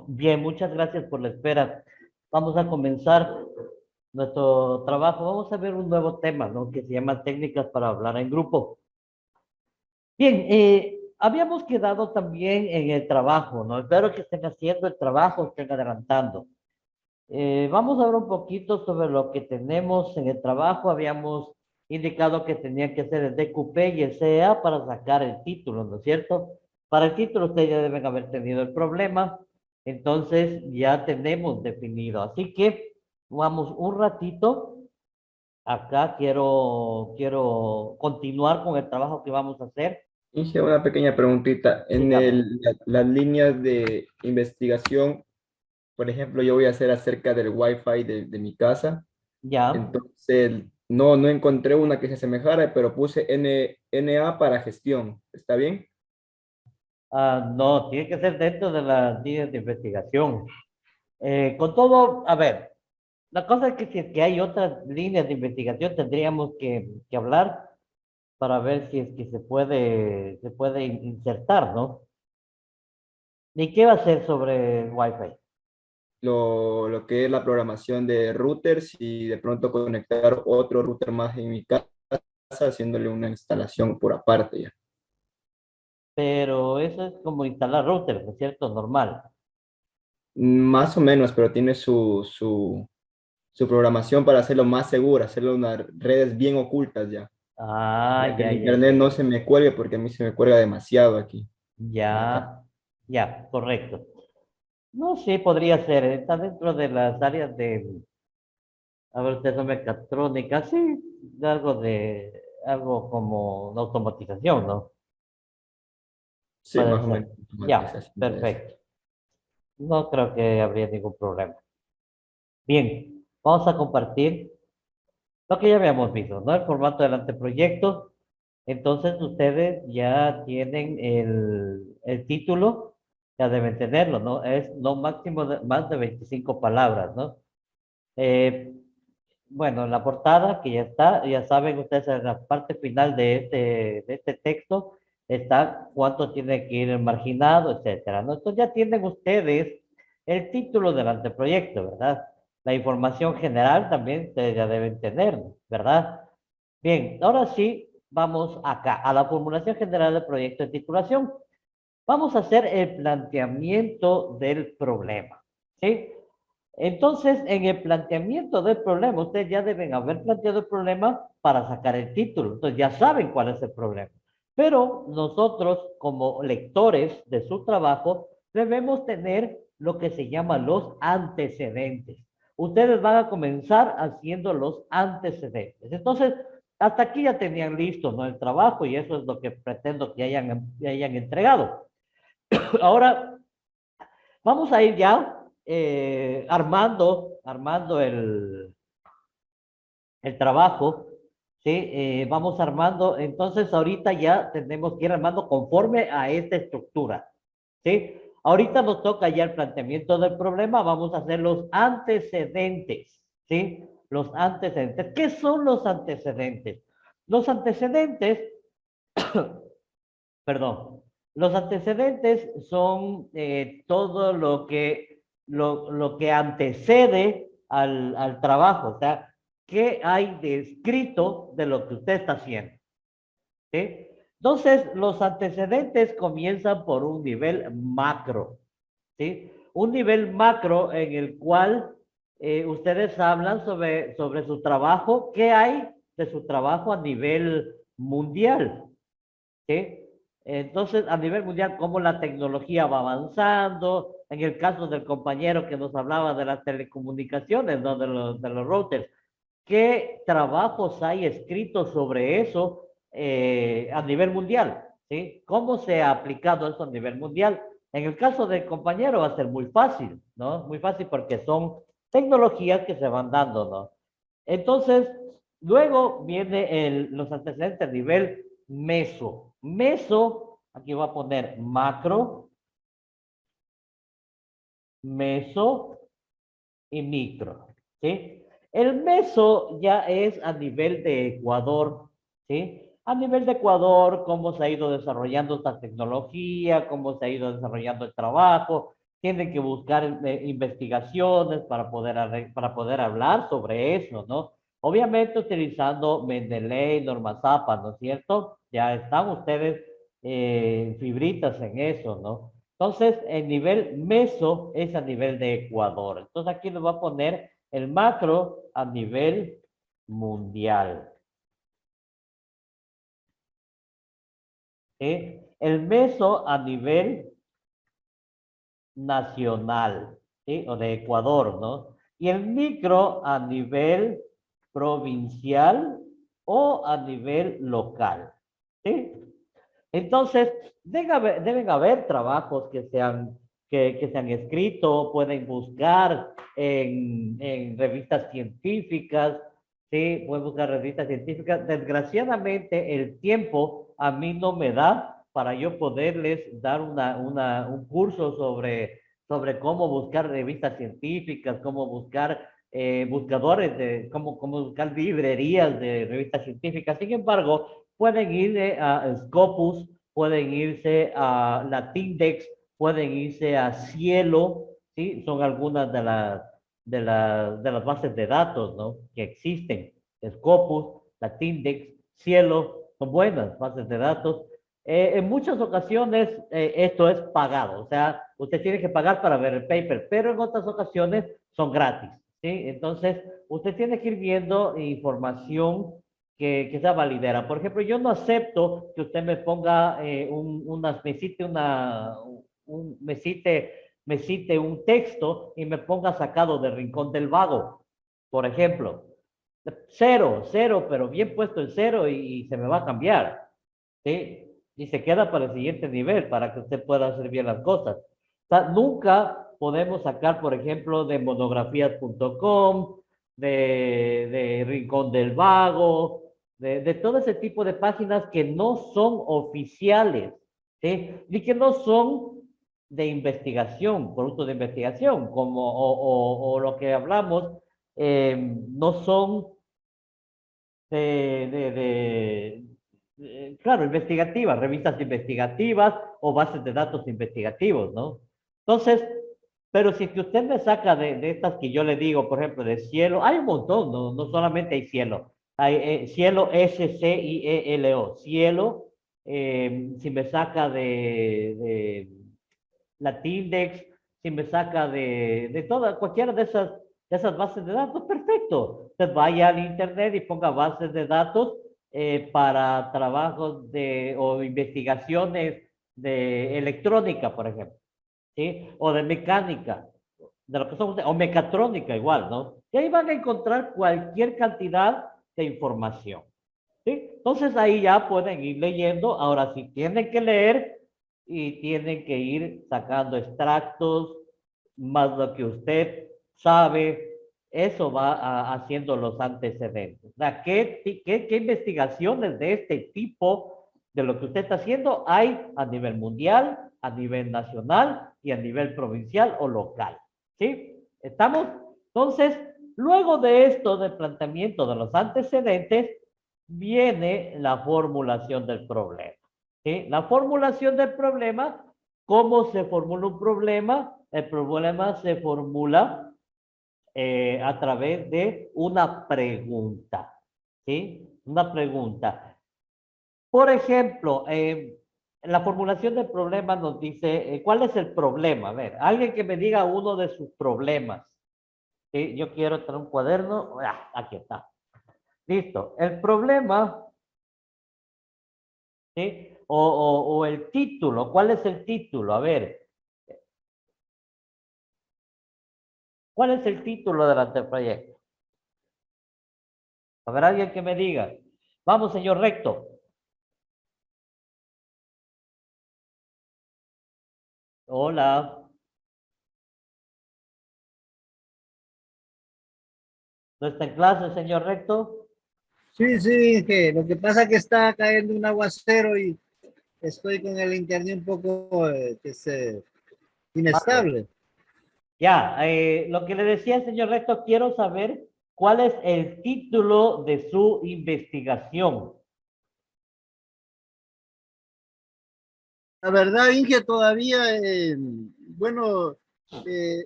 Bien, muchas gracias por la espera. Vamos a comenzar nuestro trabajo. Vamos a ver un nuevo tema, ¿no? Que se llama técnicas para hablar en grupo. Bien, habíamos quedado también en el trabajo, ¿no? Espero que estén haciendo el trabajo, estén adelantando. Vamos a ver un poquito sobre lo que tenemos en el trabajo. Habíamos indicado que tenían que hacer el DQP y el CEA para sacar el título, ¿no es cierto? Para el título ustedes ya deben haber tenido el problema, entonces ya tenemos definido. Así que vamos un ratito. Acá quiero continuar con el trabajo que vamos a hacer. Hice una pequeña preguntita. Dígame. Las líneas de investigación, por ejemplo, yo voy a hacer acerca del Wi-Fi de mi casa. Ya. Entonces, no encontré una que se asemejara, pero puse NA para gestión. ¿Está bien? No, tiene que ser dentro de las líneas de investigación. Con todo, a ver. La cosa es que si es que hay otras líneas de investigación, tendríamos que hablar para ver si es que se puede insertar, ¿no? ¿Y qué va a hacer sobre el Wi-Fi? Lo que es la programación de routers y de pronto conectar otro router más en mi casa, haciéndole una instalación por aparte ya. Pero eso es como instalar routers, ¿no es cierto? Normal. Más o menos, pero tiene su programación para hacerlo más seguro, hacerlo unas redes bien ocultas ya, Ah, para que ya, el ya, internet ya. no se me cuelgue, porque a mí se me cuelga demasiado aquí en la casa. Ya, ya, correcto. No, sí, podría ser. Está dentro de las áreas de, a ver, ustedes son mecatrónica, sí, algo como de automatización, ¿no? Sí, Puede más o ser. menos Ya, automatización de eso. perfecto. No creo que habría ningún problema. Bien, vamos a compartir lo que ya habíamos visto, ¿no? El formato del anteproyecto. Entonces, ustedes ya tienen el título, ya deben tenerlo, ¿no? Es no máximo de, más de 25 palabras, ¿no? Eh, bueno, la portada que ya está, ya saben ustedes en la parte final de este texto está cuánto tiene que ir marginado, etcétera, ¿no? Entonces ya tienen ustedes el título del anteproyecto, ¿verdad? La información general también ustedes ya deben tener, ¿verdad? Bien, ahora sí, vamos acá, a la formulación general del proyecto de titulación. Vamos a hacer el planteamiento del problema, ¿sí? Entonces, en el planteamiento del problema, ustedes ya deben haber planteado el problema para sacar el título. Entonces, ya saben cuál es el problema. Pero nosotros, como lectores de su trabajo, debemos tener lo que se llama los antecedentes. Ustedes van a comenzar haciendo los antecedentes. Entonces, hasta aquí ya tenían listo, ¿no? El trabajo y eso es lo que pretendo que hayan entregado. Ahora vamos a ir ya armando el trabajo, ¿sí? Vamos armando, entonces ahorita ya tenemos que ir armando conforme a esta estructura, ¿sí? Ahorita nos toca ya el planteamiento del problema, vamos a hacer los antecedentes, ¿sí? Los antecedentes. ¿Qué son los antecedentes? Los antecedentes, perdón, los antecedentes son todo lo que antecede al trabajo, o sea, qué hay de escrito de lo que usted está haciendo, ¿sí? Entonces, los antecedentes comienzan por un nivel macro, ¿sí? Un nivel macro en el cual ustedes hablan sobre su trabajo, qué hay de su trabajo a nivel mundial, ¿sí? Entonces, a nivel mundial, cómo la tecnología va avanzando. En el caso del compañero que nos hablaba de las telecomunicaciones, ¿no? De los routers, ¿qué trabajos hay escritos sobre eso a nivel mundial? ¿Sí? ¿Cómo se ha aplicado eso a nivel mundial? En el caso del compañero va a ser muy fácil, ¿no? Muy fácil porque son tecnologías que se van dando, ¿no? Entonces, luego viene los antecedentes a nivel meso. Meso, aquí voy a poner macro, meso y micro, ¿sí? El meso ya es a nivel de Ecuador, ¿sí? A nivel de Ecuador, cómo se ha ido desarrollando esta tecnología, cómo se ha ido desarrollando el trabajo, tienen que buscar investigaciones para poder hablar sobre eso, ¿no? Obviamente utilizando Mendeley, Norma Zapa, ¿no es cierto? Ya están ustedes fibritas en eso, ¿no? Entonces, el nivel meso es a nivel de Ecuador. Entonces, aquí nos va a poner el macro a nivel mundial. ¿Sí? El meso a nivel nacional, ¿sí? O de Ecuador, ¿no? Y el micro a nivel provincial o a nivel local, ¿sí? Entonces, deben haber trabajos que se han escrito, pueden buscar en revistas científicas, sí, pueden buscar revistas científicas. Desgraciadamente, el tiempo a mí no me da para yo poderles dar un curso sobre cómo buscar revistas científicas, cómo buscar buscadores cómo buscar librerías de revistas científicas. Sin embargo, pueden ir a Scopus, pueden irse a Latindex, pueden irse a Cielo, ¿sí? Son algunas de las bases de datos, ¿no? Que existen. Scopus, Latindex, Cielo, son buenas bases de datos. En muchas ocasiones esto es pagado, o sea, usted tiene que pagar para ver el paper, pero en otras ocasiones son gratis, ¿sí? Entonces, usted tiene que ir viendo información que sea validera. Por ejemplo, yo no acepto que usted me ponga me cite un texto y me ponga sacado del Rincón del Vago, por ejemplo. Cero, cero, pero bien puesto el cero y se me va a cambiar, ¿sí? Y se queda para el siguiente nivel, para que usted pueda hacer bien las cosas. O sea, nunca podemos sacar, por ejemplo, de monografías.com, de Rincón del Vago, de todo ese tipo de páginas que no son oficiales, ¿sí? Y que no son de investigación, productos de investigación, o lo que hablamos, no son claro, investigativas, revistas investigativas o bases de datos investigativos, ¿no? Entonces, pero si que usted me saca de estas que yo le digo, por ejemplo, de Cielo, hay un montón, no, no solamente hay Cielo, hay Cielo SCIELO, Cielo, si me saca de Latindex, si me saca de toda, cualquiera de esas bases de datos, perfecto. Usted vaya al internet y ponga bases de datos para trabajos o investigaciones de electrónica, por ejemplo, ¿sí? O de mecánica, de lo que son o mecatrónica igual, ¿no? Y ahí van a encontrar cualquier cantidad de información, ¿sí? Entonces ahí ya pueden ir leyendo. Ahora, si tienen que leer y tienen que ir sacando extractos, más lo que usted sabe, eso va haciendo los antecedentes. O sea, ¿qué investigaciones de este tipo, de lo que usted está haciendo, hay a nivel mundial, a nivel nacional y a nivel provincial o local? ¿Sí? ¿Estamos? Entonces, luego de esto, del planteamiento de los antecedentes, viene la formulación del problema. ¿Sí? La formulación del problema, ¿cómo se formula un problema? El problema se formula a través de una pregunta. ¿Sí? Una pregunta. Por ejemplo, la formulación del problema nos dice, ¿cuál es el problema? A ver, alguien que me diga uno de sus problemas. ¿Sí? Yo quiero tener un cuaderno. Aquí está. Listo. El problema, ¿sí? O el título. ¿Cuál es el título? A ver, ¿cuál es el título del anteproyecto? A ver, alguien que me diga. Vamos, señor Recto. Hola. ¿No está en clase, señor Recto? Sí, sí, que lo que pasa es que está cayendo un aguacero y estoy con el internet un poco Vale. inestable. Ya, lo que le decía, señor Recto, quiero saber cuál es el título de su investigación. La verdad, Inge, todavía, bueno,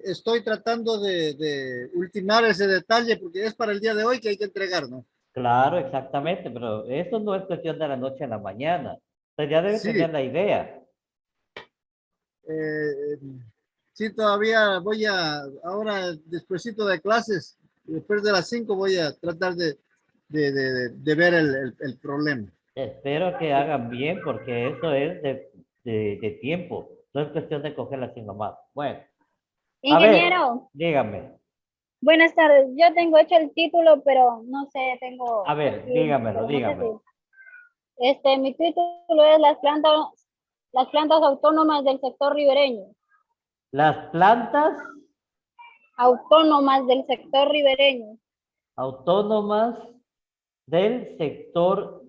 Estoy tratando de ultimar ese detalle porque es para el día de hoy que hay que entregar, ¿no? Claro, exactamente, pero eso no es cuestión de la noche a la mañana. Usted ya debe Sí, tener la idea. eh, sí, todavía ahora despuesito de clases, después de las 5 voy a tratar de ver el problema. Espero que hagan bien porque eso es de tiempo. No es cuestión de cogerla así nomás. Bueno, a ver, Ingeniero, dígame. buenas tardes. Yo tengo hecho el título, pero no sé, A tengo ver, aquí, dígamelo, pero no sé dígame. si. Mi título es las plantas autónomas del sector ribereño. Las plantas Autónomas del sector ribereño. autónomas del sector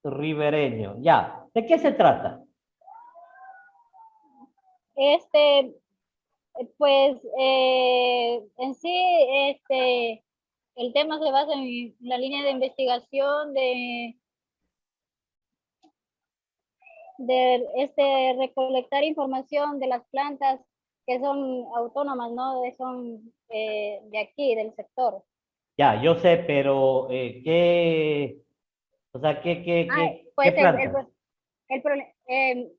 ribereño. Ya, ¿de qué se trata? Este, pues, en sí, el tema se basa en la línea de investigación de recolectar información de las plantas que son autónomas, ¿no? Son de aquí, del sector. Ya, yo sé, pero o sea, Ah, qué pues plantas?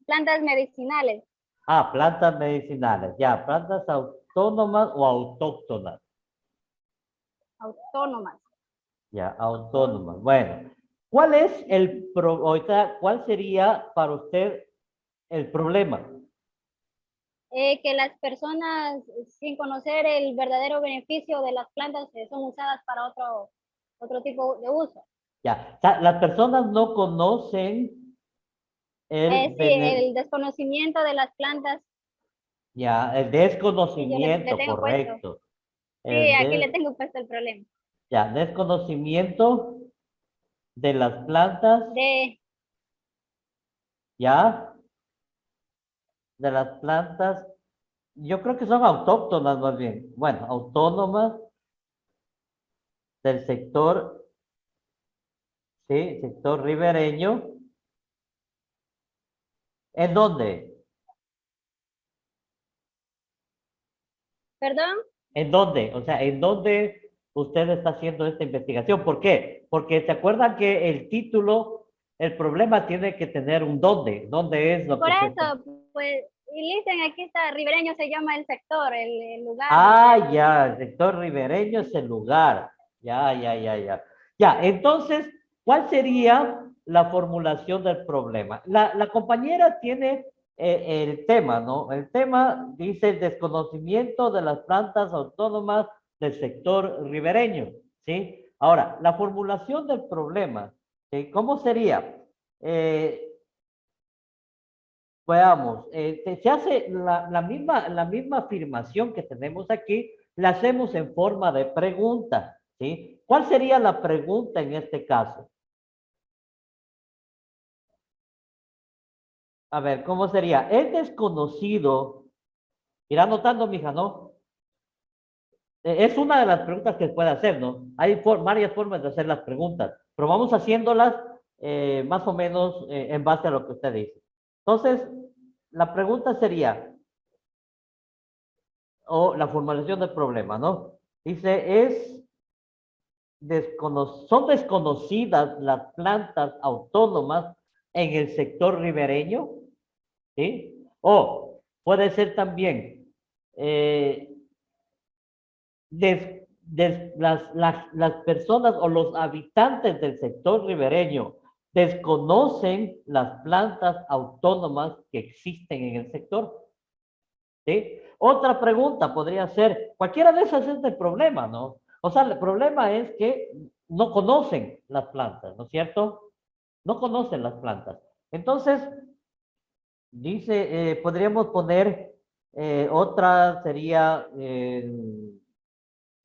plantas medicinales, Ah, plantas medicinales. Ya, plantas autónomas o autóctonas. autónomas. Ya, autónomas. Bueno, ¿cuál es ahorita, cuál sería para usted el problema? Que las personas, sin conocer el verdadero beneficio de las plantas, son usadas para otro tipo de uso. Ya, o sea, las personas no conocen Sí, el desconocimiento de las plantas, ya, el y yo le desconocimiento, tengo puesto. correcto. Sí, El aquí le des- tengo puesto el problema. ya, desconocimiento de las plantas, De, ya, de las plantas, yo creo que son autóctonas más bien. Bueno, autónomas del sector, sí, sector ribereño. ¿En dónde? ¿Perdón? ¿En dónde? O sea, ¿en dónde usted está haciendo esta investigación? ¿Por qué? Porque se acuerdan que el título, el problema tiene que tener un dónde. ¿Dónde es lo Por que usted está? eso, pues, y dicen, aquí está, ribereño se llama el sector, el lugar Ah, donde. ya, el sector ribereño es el lugar. Ya, ya, ya, ya. Ya, entonces, ¿cuál sería la formulación del problema? La compañera tiene el tema, ¿no? El tema dice el desconocimiento de las plantas autónomas del sector ribereño, ¿sí? Ahora, la formulación del problema, ¿sí? ¿Cómo sería? Eh, Veamos, se hace la misma afirmación que tenemos aquí, la hacemos en forma de pregunta, ¿sí? ¿Cuál sería la pregunta en este caso? A ver, ¿cómo sería? Es desconocido, irá anotando, mija, ¿no? Es una de las preguntas que puede hacer, ¿no? Hay varias formas de hacer las preguntas, pero vamos haciéndolas más o menos en base a lo que usted dice. Entonces, la pregunta sería, o la formulación del problema, ¿no? Dice, son desconocidas las plantas autónomas en el sector ribereño, ¿sí? O puede ser también, eh, las personas o los habitantes del sector ribereño desconocen las plantas autónomas que existen en el sector. ¿Sí? Otra pregunta podría ser, cualquiera de esas es el problema, ¿no? O sea, el problema es que no conocen las plantas, ¿no es cierto? No conocen las plantas. Entonces, dice, podríamos poner, otra sería,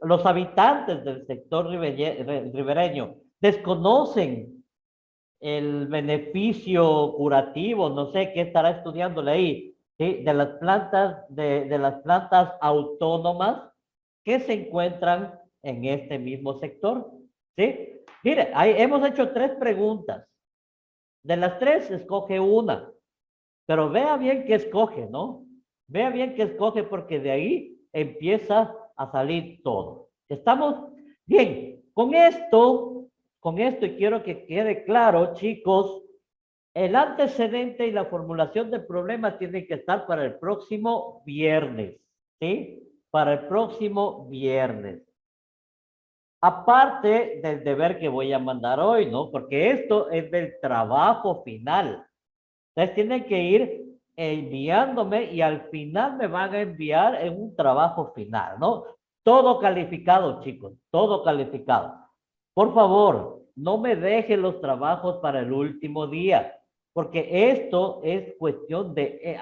los habitantes del sector ribereño desconocen el beneficio curativo, no sé qué estará estudiándole ahí, ¿sí? De las plantas autónomas que se encuentran en este mismo sector, ¿sí? Mire, ahí hemos hecho tres preguntas. De las tres, escoge una, pero vea bien qué escoge, ¿no? Vea bien qué escoge porque de ahí empieza a salir todo. ¿Estamos? Bien, con esto y quiero que quede claro, chicos, el antecedente y la formulación del problema tienen que estar para el próximo viernes, ¿sí? Para el próximo viernes. Aparte del deber que voy a mandar hoy, ¿no? Porque esto es del trabajo final. Ustedes tienen que ir enviándome y al final me van a enviar en un trabajo final, ¿no? Todo calificado, chicos, todo calificado. Por favor, no me dejen los trabajos para el último día, porque esto es cuestión de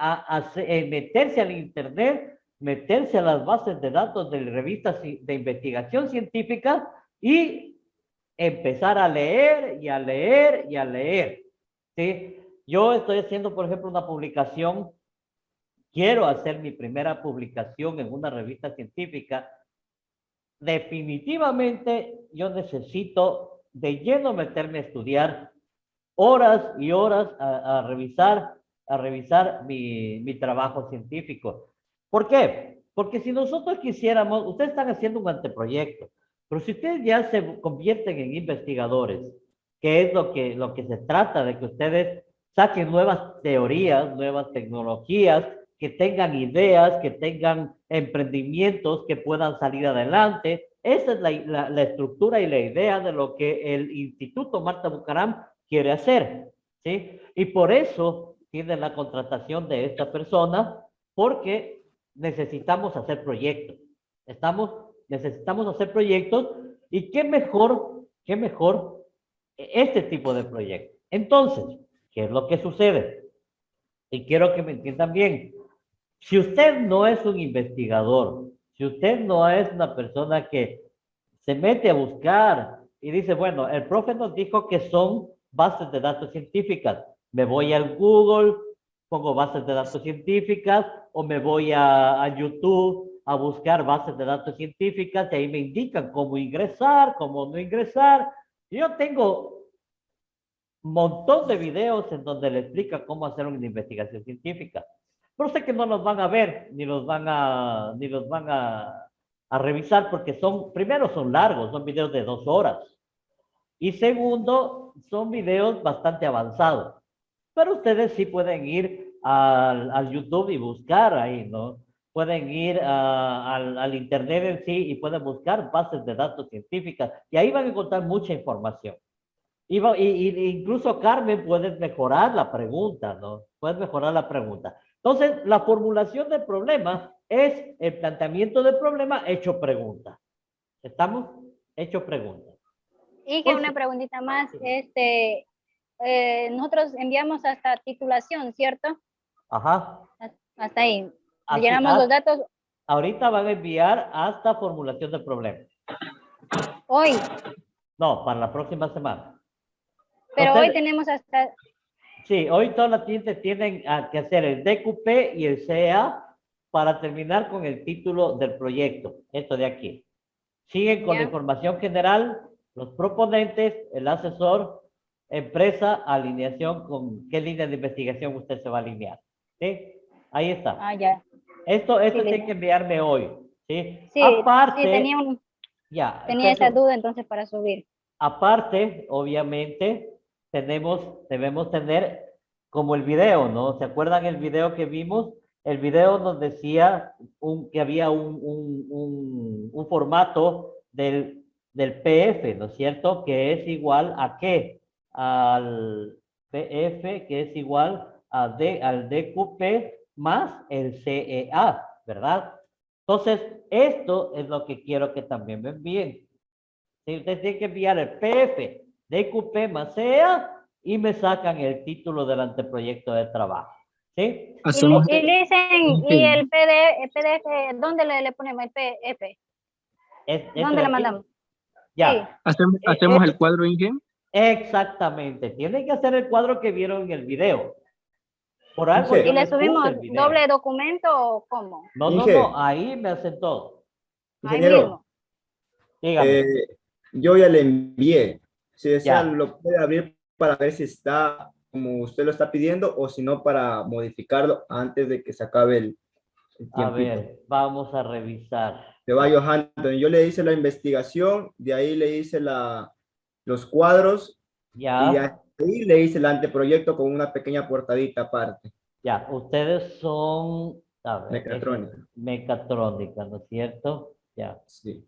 meterse al internet, meterse a las bases de datos de revistas de investigación científica y empezar a leer y a leer y a leer, ¿sí? Yo estoy haciendo, por ejemplo, una publicación, quiero hacer mi primera publicación en una revista científica. Definitivamente yo necesito de lleno meterme a estudiar horas y horas a revisar mi trabajo científico. ¿Por qué? Porque si nosotros quisiéramos, ustedes están haciendo un anteproyecto, pero si ustedes ya se convierten en investigadores, que es lo que se trata de que ustedes saquen nuevas teorías, nuevas tecnologías, que tengan ideas, que tengan emprendimientos que puedan salir adelante. Esa es la estructura y la idea de lo que el Instituto Marta Bucaram quiere hacer, ¿sí? Y por eso tiene la contratación de esta persona, porque necesitamos hacer proyectos. Necesitamos hacer proyectos y qué mejor este tipo de proyectos. Entonces, ¿qué es lo que sucede? Y quiero que me entiendan bien. Si usted no es un investigador, si usted no es una persona que se mete a buscar y dice, bueno, el profe nos dijo que son bases de datos científicas. Me voy al Google, pongo bases de datos científicas o me voy a YouTube a buscar bases de datos científicas y ahí me indican cómo ingresar, cómo no ingresar. Yo tengo un montón de videos en donde le explica cómo hacer una investigación científica. Pero sé que no los van a ver, ni los van a revisar porque primero son largos, son videos de 2 horas. Y segundo, son videos bastante avanzados. Pero ustedes sí pueden ir al YouTube y buscar ahí, ¿no? Pueden ir al internet en sí y pueden buscar bases de datos científicas y ahí van a encontrar mucha información. Incluso Carmen, puedes mejorar la pregunta, ¿no? Puedes mejorar la pregunta. Entonces, la formulación del problema es el planteamiento del problema hecho pregunta. ¿Estamos? Hecho pregunta. Y que una preguntita más, nosotros enviamos hasta titulación, ¿cierto? Ajá. Hasta ahí. Así, Llenamos los datos ahorita van a enviar hasta formulación del problema. hoy, No, para la próxima semana. pero Entonces, hoy tenemos hasta... sí, hoy todas las clientes tienen que hacer el DQP y el CEA para terminar con el título del proyecto. Esto de aquí. Siguen con la información general, los proponentes, el asesor, empresa, alineación, con qué línea de investigación usted se va a alinear. ¿Sí? Ahí está. Ah, ya. Esto Sí, tiene que enviarme hoy. ¿Sí? Sí, Aparte, sí, tenía esa duda entonces para subir. Aparte, obviamente, debemos tener como el video, ¿no? ¿Se acuerdan el video que vimos? El video nos decía que había un formato del PF, ¿no es cierto? Que es igual a ¿qué? Al PF, que es igual al DQP más el CEA, ¿verdad? Entonces, esto es lo que quiero que también me envíen. Si usted tiene que enviar el PF, DQP más CEA y me sacan el título del anteproyecto de trabajo. ¿Sí? Y dicen, y el PDF, ¿dónde le ponemos el PDF? ¿Dónde le mandamos? Ya. Sí. ¿Hacemos el cuadro, Inge? Exactamente. Tienen que hacer el cuadro que vieron en el video. Por algo Inge. yo ¿Y le les puse subimos el video. doble documento o cómo? No, Inge. no, ahí me hacen todo. Ahí Ingeniero, mismo. Dígame. yo ya le envié. Si desea, Ya. lo puede abrir para ver si está como usted lo está pidiendo o si no, para modificarlo antes de que se acabe el A tiempito. ver, vamos a revisar. Ceballos Anthony, yo le hice la investigación, de ahí le hice los cuadros y de Ya, ahí le hice el anteproyecto con una pequeña portadita aparte. ya. Ustedes son, a ver, Mecatrónica. mecatrónica, ¿no es cierto? Ya. Sí,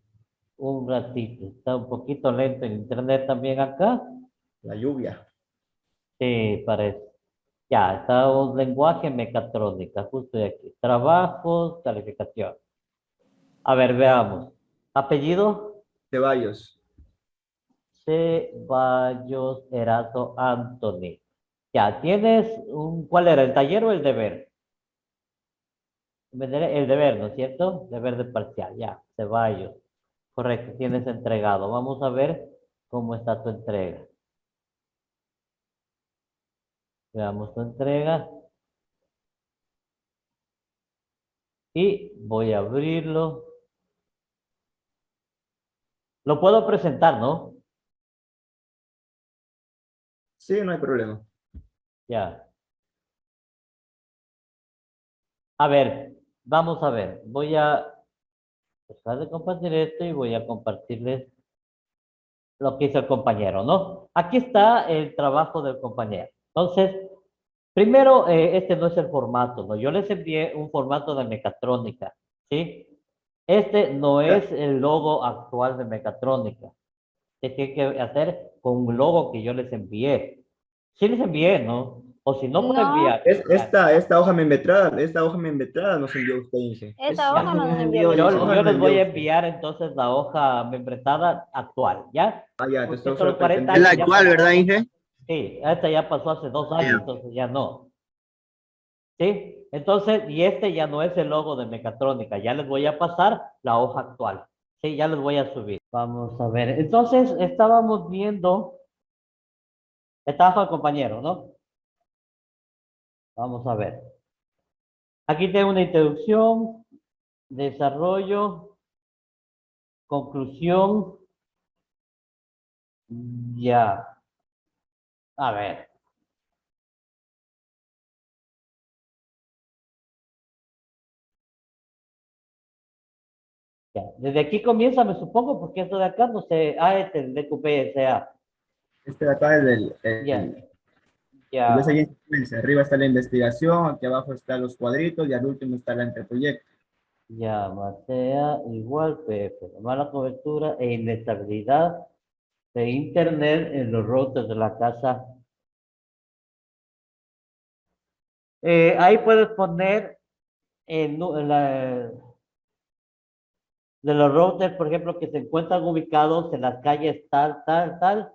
Un ratito. Está un poquito lento el internet también acá. la lluvia. Sí, parece. Ya, está un lenguaje mecatrónica, justo de aquí. Trabajos, calificación. A ver, veamos. Apellido, Ceballos. Ceballos Erazo Anthony. Ya, tienes un, ¿cuál era? ¿El taller o el deber? El deber, ¿no es cierto? Deber de parcial, ya. Ceballos. Correcto, tienes entregado. Vamos a ver cómo está tu entrega. Veamos tu entrega. Y voy a abrirlo. Lo puedo presentar, ¿no? Sí, no hay problema. Ya. A ver, vamos a ver. Voy a dejar de compartir esto y voy a compartirles lo que hizo el compañero, ¿no? Aquí está el trabajo del compañero. Entonces, primero, este no es el formato, ¿no? Yo les envié un formato de mecatrónica, ¿sí? Este no es el logo actual de mecatrónica. Se tiene que hacer con un logo que yo les envié. Sí les envié, ¿no? O si no puedo No, enviar. Ya, Esta hoja membrada nos envió usted, Inge. esa ya. hoja no Esa nos nos envió envió, Yo, esa Benjamín. hoja yo nos les envió voy a usted. enviar entonces la hoja membretada actual, ¿ya? Ya, Porque entonces esto los solo 40 Es la años pretendemos. ya actual, ¿verdad, pasó. Inge? Sí, esta ya pasó hace 2 años, Ya. entonces ya no. ¿Sí? Entonces, y este ya no es el logo de mecatrónica, ya les voy a pasar la hoja actual. Sí, ya les voy a subir. Vamos a ver. Entonces, estábamos viendo, estaba con el compañero, ¿no? Vamos a ver. Aquí tengo una introducción, desarrollo, conclusión. Ya. A ver. Ya. Desde aquí comienza, me supongo, porque esto de acá no sé. Ah, este, el DQPSA. Este de acá es Ya, el de ya, siguiente secuencia. Arriba está la investigación, aquí abajo están los cuadritos y al último está el anteproyecto. ya, Matea igual PF. Mala cobertura e inestabilidad de internet en los routers de la casa. Ahí puedes poner de los routers, por ejemplo, que se encuentran ubicados en las calles tal, tal, tal,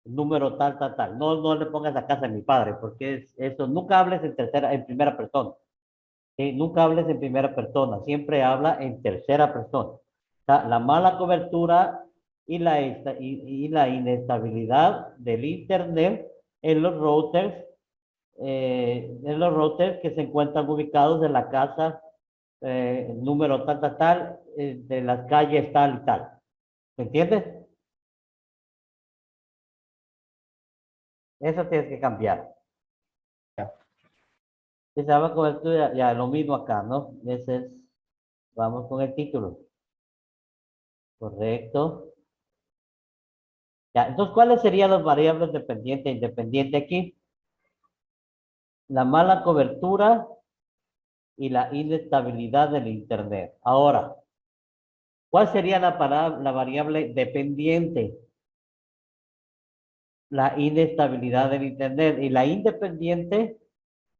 número tal, tal, tal. No, no le pongas a casa de mi padre, porque es eso. Nunca hables en primera persona. ¿Sí? Nunca hables en primera persona, siempre habla en tercera persona. O sea, la mala cobertura y la inestabilidad del internet en en los routers que se encuentran ubicados en la casa, número tal, tal, tal, de las calles tal y tal. ¿Me entiendes? Eso tienes que cambiar. Si se llama cobertura, ya lo mismo acá, ¿no? Ese es, vamos con el título. Correcto. Ya, entonces, ¿cuáles serían las variables dependiente e independiente aquí? La mala cobertura y la inestabilidad del Internet. Ahora, ¿cuál sería la variable dependiente? La inestabilidad del Internet y la independiente,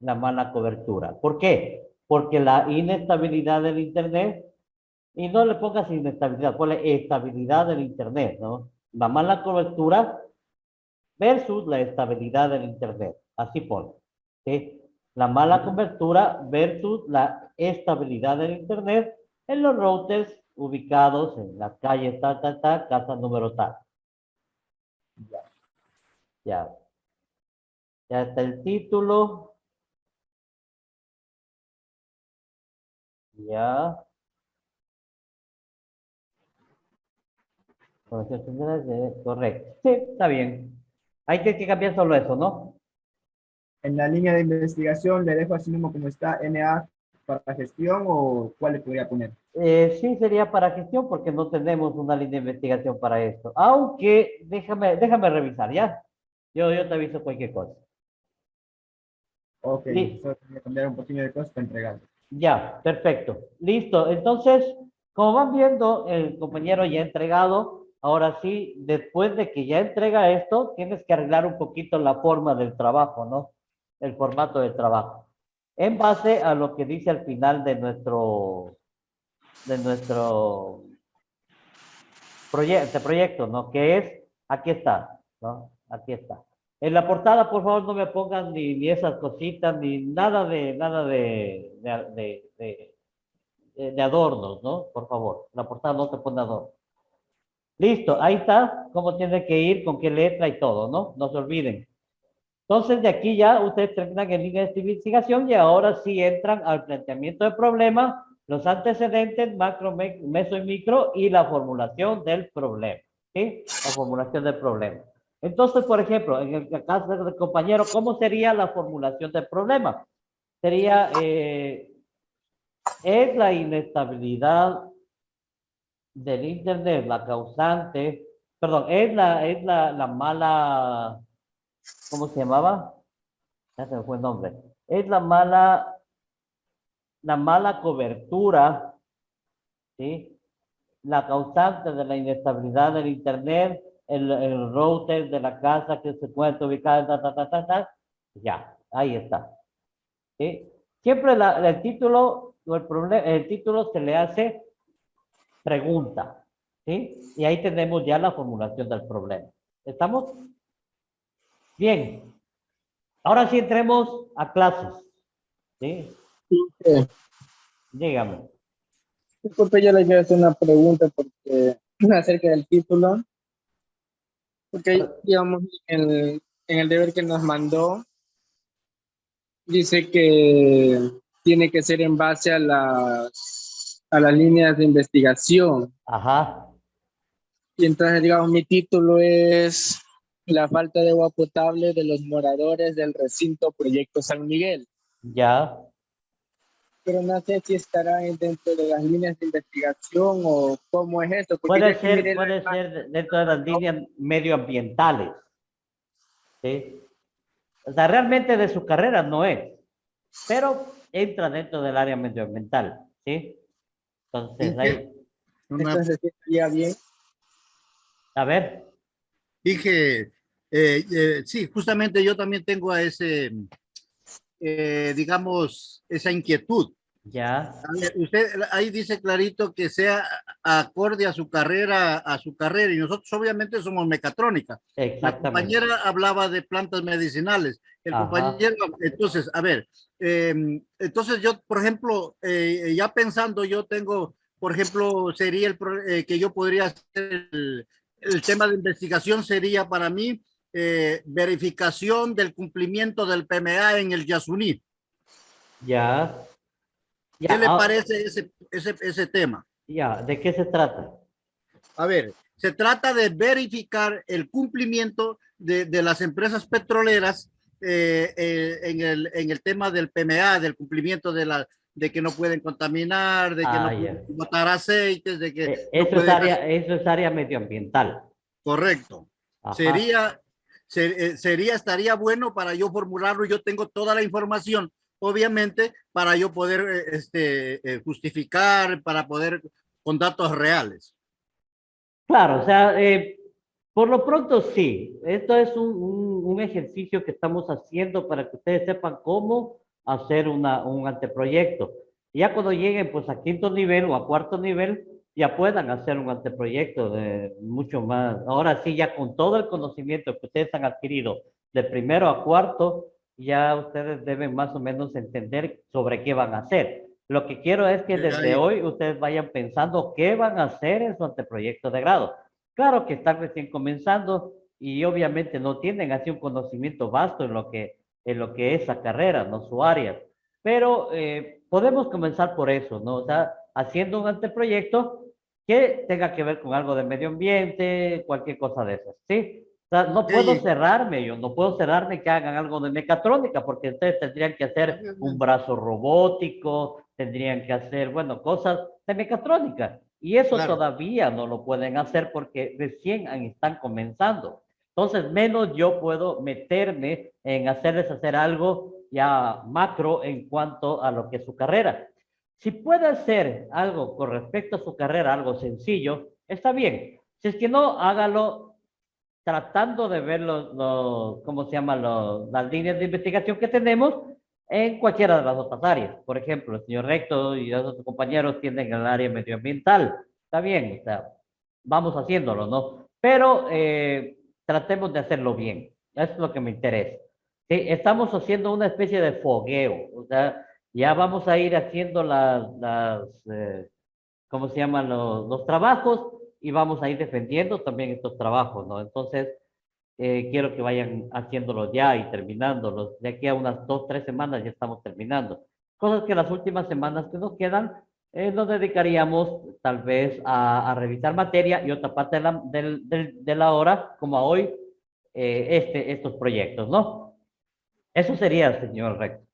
la mala cobertura. ¿Por qué? Porque la inestabilidad del Internet, y no le pongas inestabilidad, ponle estabilidad del Internet, ¿no? La mala cobertura versus la estabilidad del Internet. Así pone. ¿Sí? La mala cobertura versus la estabilidad del Internet en los routers ubicados en las calles tal, tal, tal, casa número tal. Ya. Ya está el título. Ya. Correcto. Sí, está bien. Hay que cambiar solo eso, ¿no? En la línea de investigación le dejo así mismo como está, NA para gestión o cuál le podría poner? Sí, sería para gestión porque no tenemos una línea de investigación para esto. Aunque déjame revisar, ¿ya? Yo te aviso cualquier cosa. Ok, Li- solo voy a cambiar un poquito de cosas para entregar. Ya, perfecto. Listo. Entonces, como van viendo, el compañero ya ha entregado. Ahora sí, después de que ya entrega esto, tienes que arreglar un poquito la forma del trabajo, ¿no? El formato del trabajo. En base a lo que dice al final de nuestro proyecto, ¿no? Que es, aquí está, ¿no? Aquí está. En la portada, por favor, no me pongan ni esas cositas, ni nada de adornos, ¿no? Por favor, la portada no se pone adorno. Listo, ahí está, cómo tiene que ir, con qué letra y todo, ¿no? No se olviden. Entonces, de aquí ya ustedes terminan en línea de investigación y ahora sí entran al planteamiento del problema, los antecedentes, macro, meso y micro y la formulación del problema, ¿sí? La formulación del problema. Entonces, por ejemplo, en el caso del compañero, ¿cómo sería la formulación del problema? Sería, es la inestabilidad del Internet la causante, perdón, es la mala, ¿cómo se llamaba? Ya se me fue el nombre. Es la mala cobertura, ¿sí? La causante de la inestabilidad del Internet, el router de la casa que se encuentra ubicada, ya, ahí está, ¿sí? Siempre el título o el título se le hace pregunta, ¿sí? Y ahí tenemos ya la formulación del problema. ¿Estamos? Bien. Ahora sí entremos a clases, ¿sí? Eh, Dígame. Disculpe, yo le quiero hacer una pregunta porque acerca del título, porque digamos en el deber que nos mandó dice que tiene que ser en base a las líneas de investigación. Ajá, Y entonces, digamos, mi título es La falta de agua potable de los moradores del recinto Proyecto San Miguel. ya. Pero no sé si estará dentro de las líneas de investigación o cómo es esto, porque yo Puede aquí ser, miré puede ser dentro de las líneas medioambientales, ¿sí? O sea, realmente de su carrera no es, pero entra dentro del área medioambiental, ¿sí? Entonces, Dije, ahí, una, entonces sí estaría bien. a ver, dije, sí, justamente yo también tengo a ese, digamos, esa inquietud. ya, A ver, usted ahí dice clarito que sea acorde a su carrera, y nosotros obviamente somos mecatrónica. La exactamente. compañera hablaba de plantas medicinales. El Ajá, compañero, entonces, a ver, entonces yo, por ejemplo, ya pensando, yo tengo, por ejemplo, sería que yo podría hacer el tema de investigación sería para mí verificación del cumplimiento del PMA en el Yasuní. ya, ya, ¿Qué le parece ese tema? ya, ¿de qué se trata? A ver, se trata de verificar el cumplimiento de las empresas petroleras en el tema del PMA, del cumplimiento de que no pueden contaminar, de que Ah, no pueden ya. botar aceites, de que no Eso es pueden área, eso es área medioambiental. correcto. Ajá. Sería, estaría bueno para yo formularlo. Yo tengo toda la información, obviamente, para yo poder justificar, para poder con datos reales. Claro, o sea, por lo pronto sí, esto es un ejercicio que estamos haciendo para que ustedes sepan cómo hacer un anteproyecto. Ya cuando lleguen pues a quinto nivel o a cuarto nivel, ya puedan hacer un anteproyecto de mucho más. Ahora sí, ya con todo el conocimiento que ustedes han adquirido de primero a cuarto, ya ustedes deben más o menos entender sobre qué van a hacer. Lo que quiero es que desde Ahí, hoy ustedes vayan pensando qué van a hacer en su anteproyecto de grado. Claro que están recién comenzando y obviamente no tienen así un conocimiento vasto en lo que es esa carrera, no su área. Pero podemos comenzar por eso, ¿no? O sea, haciendo un anteproyecto que tenga que ver con algo de medio ambiente, cualquier cosa de esas, ¿sí? O sea, no puedo Sí. cerrarme, yo no puedo cerrarme que hagan algo de mecatrónica, porque ustedes tendrían que hacer un brazo robótico, tendrían que hacer, bueno, cosas de mecatrónica. Y eso Claro. todavía no lo pueden hacer porque recién están comenzando. Entonces, menos yo puedo meterme en hacerles hacer algo ya macro en cuanto a lo que es su carrera. Si puede hacer algo con respecto a su carrera, algo sencillo, está bien. Si es que no, hágalo tratando de ver ¿cómo se llama? Las líneas de investigación que tenemos en cualquiera de las otras áreas. Por ejemplo, el señor Recto y los otros compañeros tienen el área medioambiental. Está bien, o sea, vamos haciéndolo, ¿no? Pero tratemos de hacerlo bien. Eso es lo que me interesa. Sí, estamos haciendo una especie de fogueo, o sea, ya vamos a ir haciendo ¿cómo se llaman? Los trabajos y vamos a ir defendiendo también estos trabajos, ¿no? Entonces, quiero que vayan haciéndolo ya y terminándolos. De aquí a unas 2, 3 semanas ya estamos terminando. Cosas que las últimas semanas que nos quedan, nos dedicaríamos tal vez a revisar materia y otra parte de la hora, como a hoy, estos proyectos, ¿no? Eso sería, señor Rector.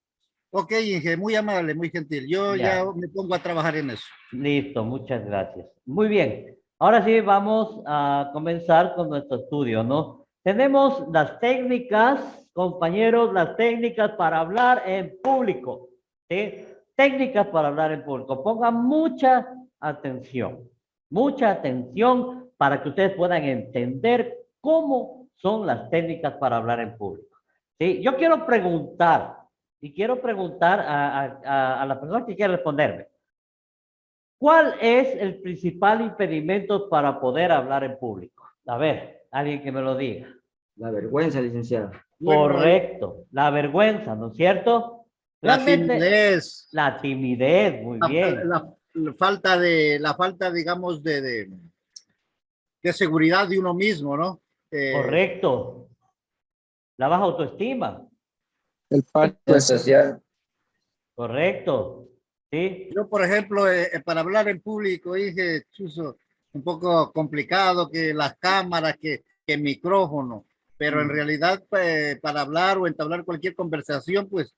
Ok, Inge, muy amable, muy gentil. Yo ya Ya. me pongo a trabajar en eso. Listo, muchas gracias. Muy bien. Ahora sí vamos a comenzar con nuestro estudio, ¿no? Tenemos las técnicas, compañeros, las técnicas para hablar en público, ¿sí? Técnicas para hablar en público. Pongan mucha atención para que ustedes puedan entender cómo son las técnicas para hablar en público, ¿sí? Yo quiero preguntar, y quiero preguntar a la persona que quiere responderme. ¿Cuál es el principal impedimento para poder hablar en público? A ver, alguien que me lo diga. La vergüenza, licenciado. Bueno, Correcto, la vergüenza, ¿no es cierto? la Realmente, timidez, la timidez, muy la, bien, la falta, digamos, de seguridad de uno mismo, ¿no? Eh, correcto, la baja autoestima, El patio social. correcto, ¿sí? yo, por ejemplo, para hablar en público, dije, chuzo, un poco complicado que las cámaras, que micrófono, pero en realidad para hablar o entablar cualquier conversación, pues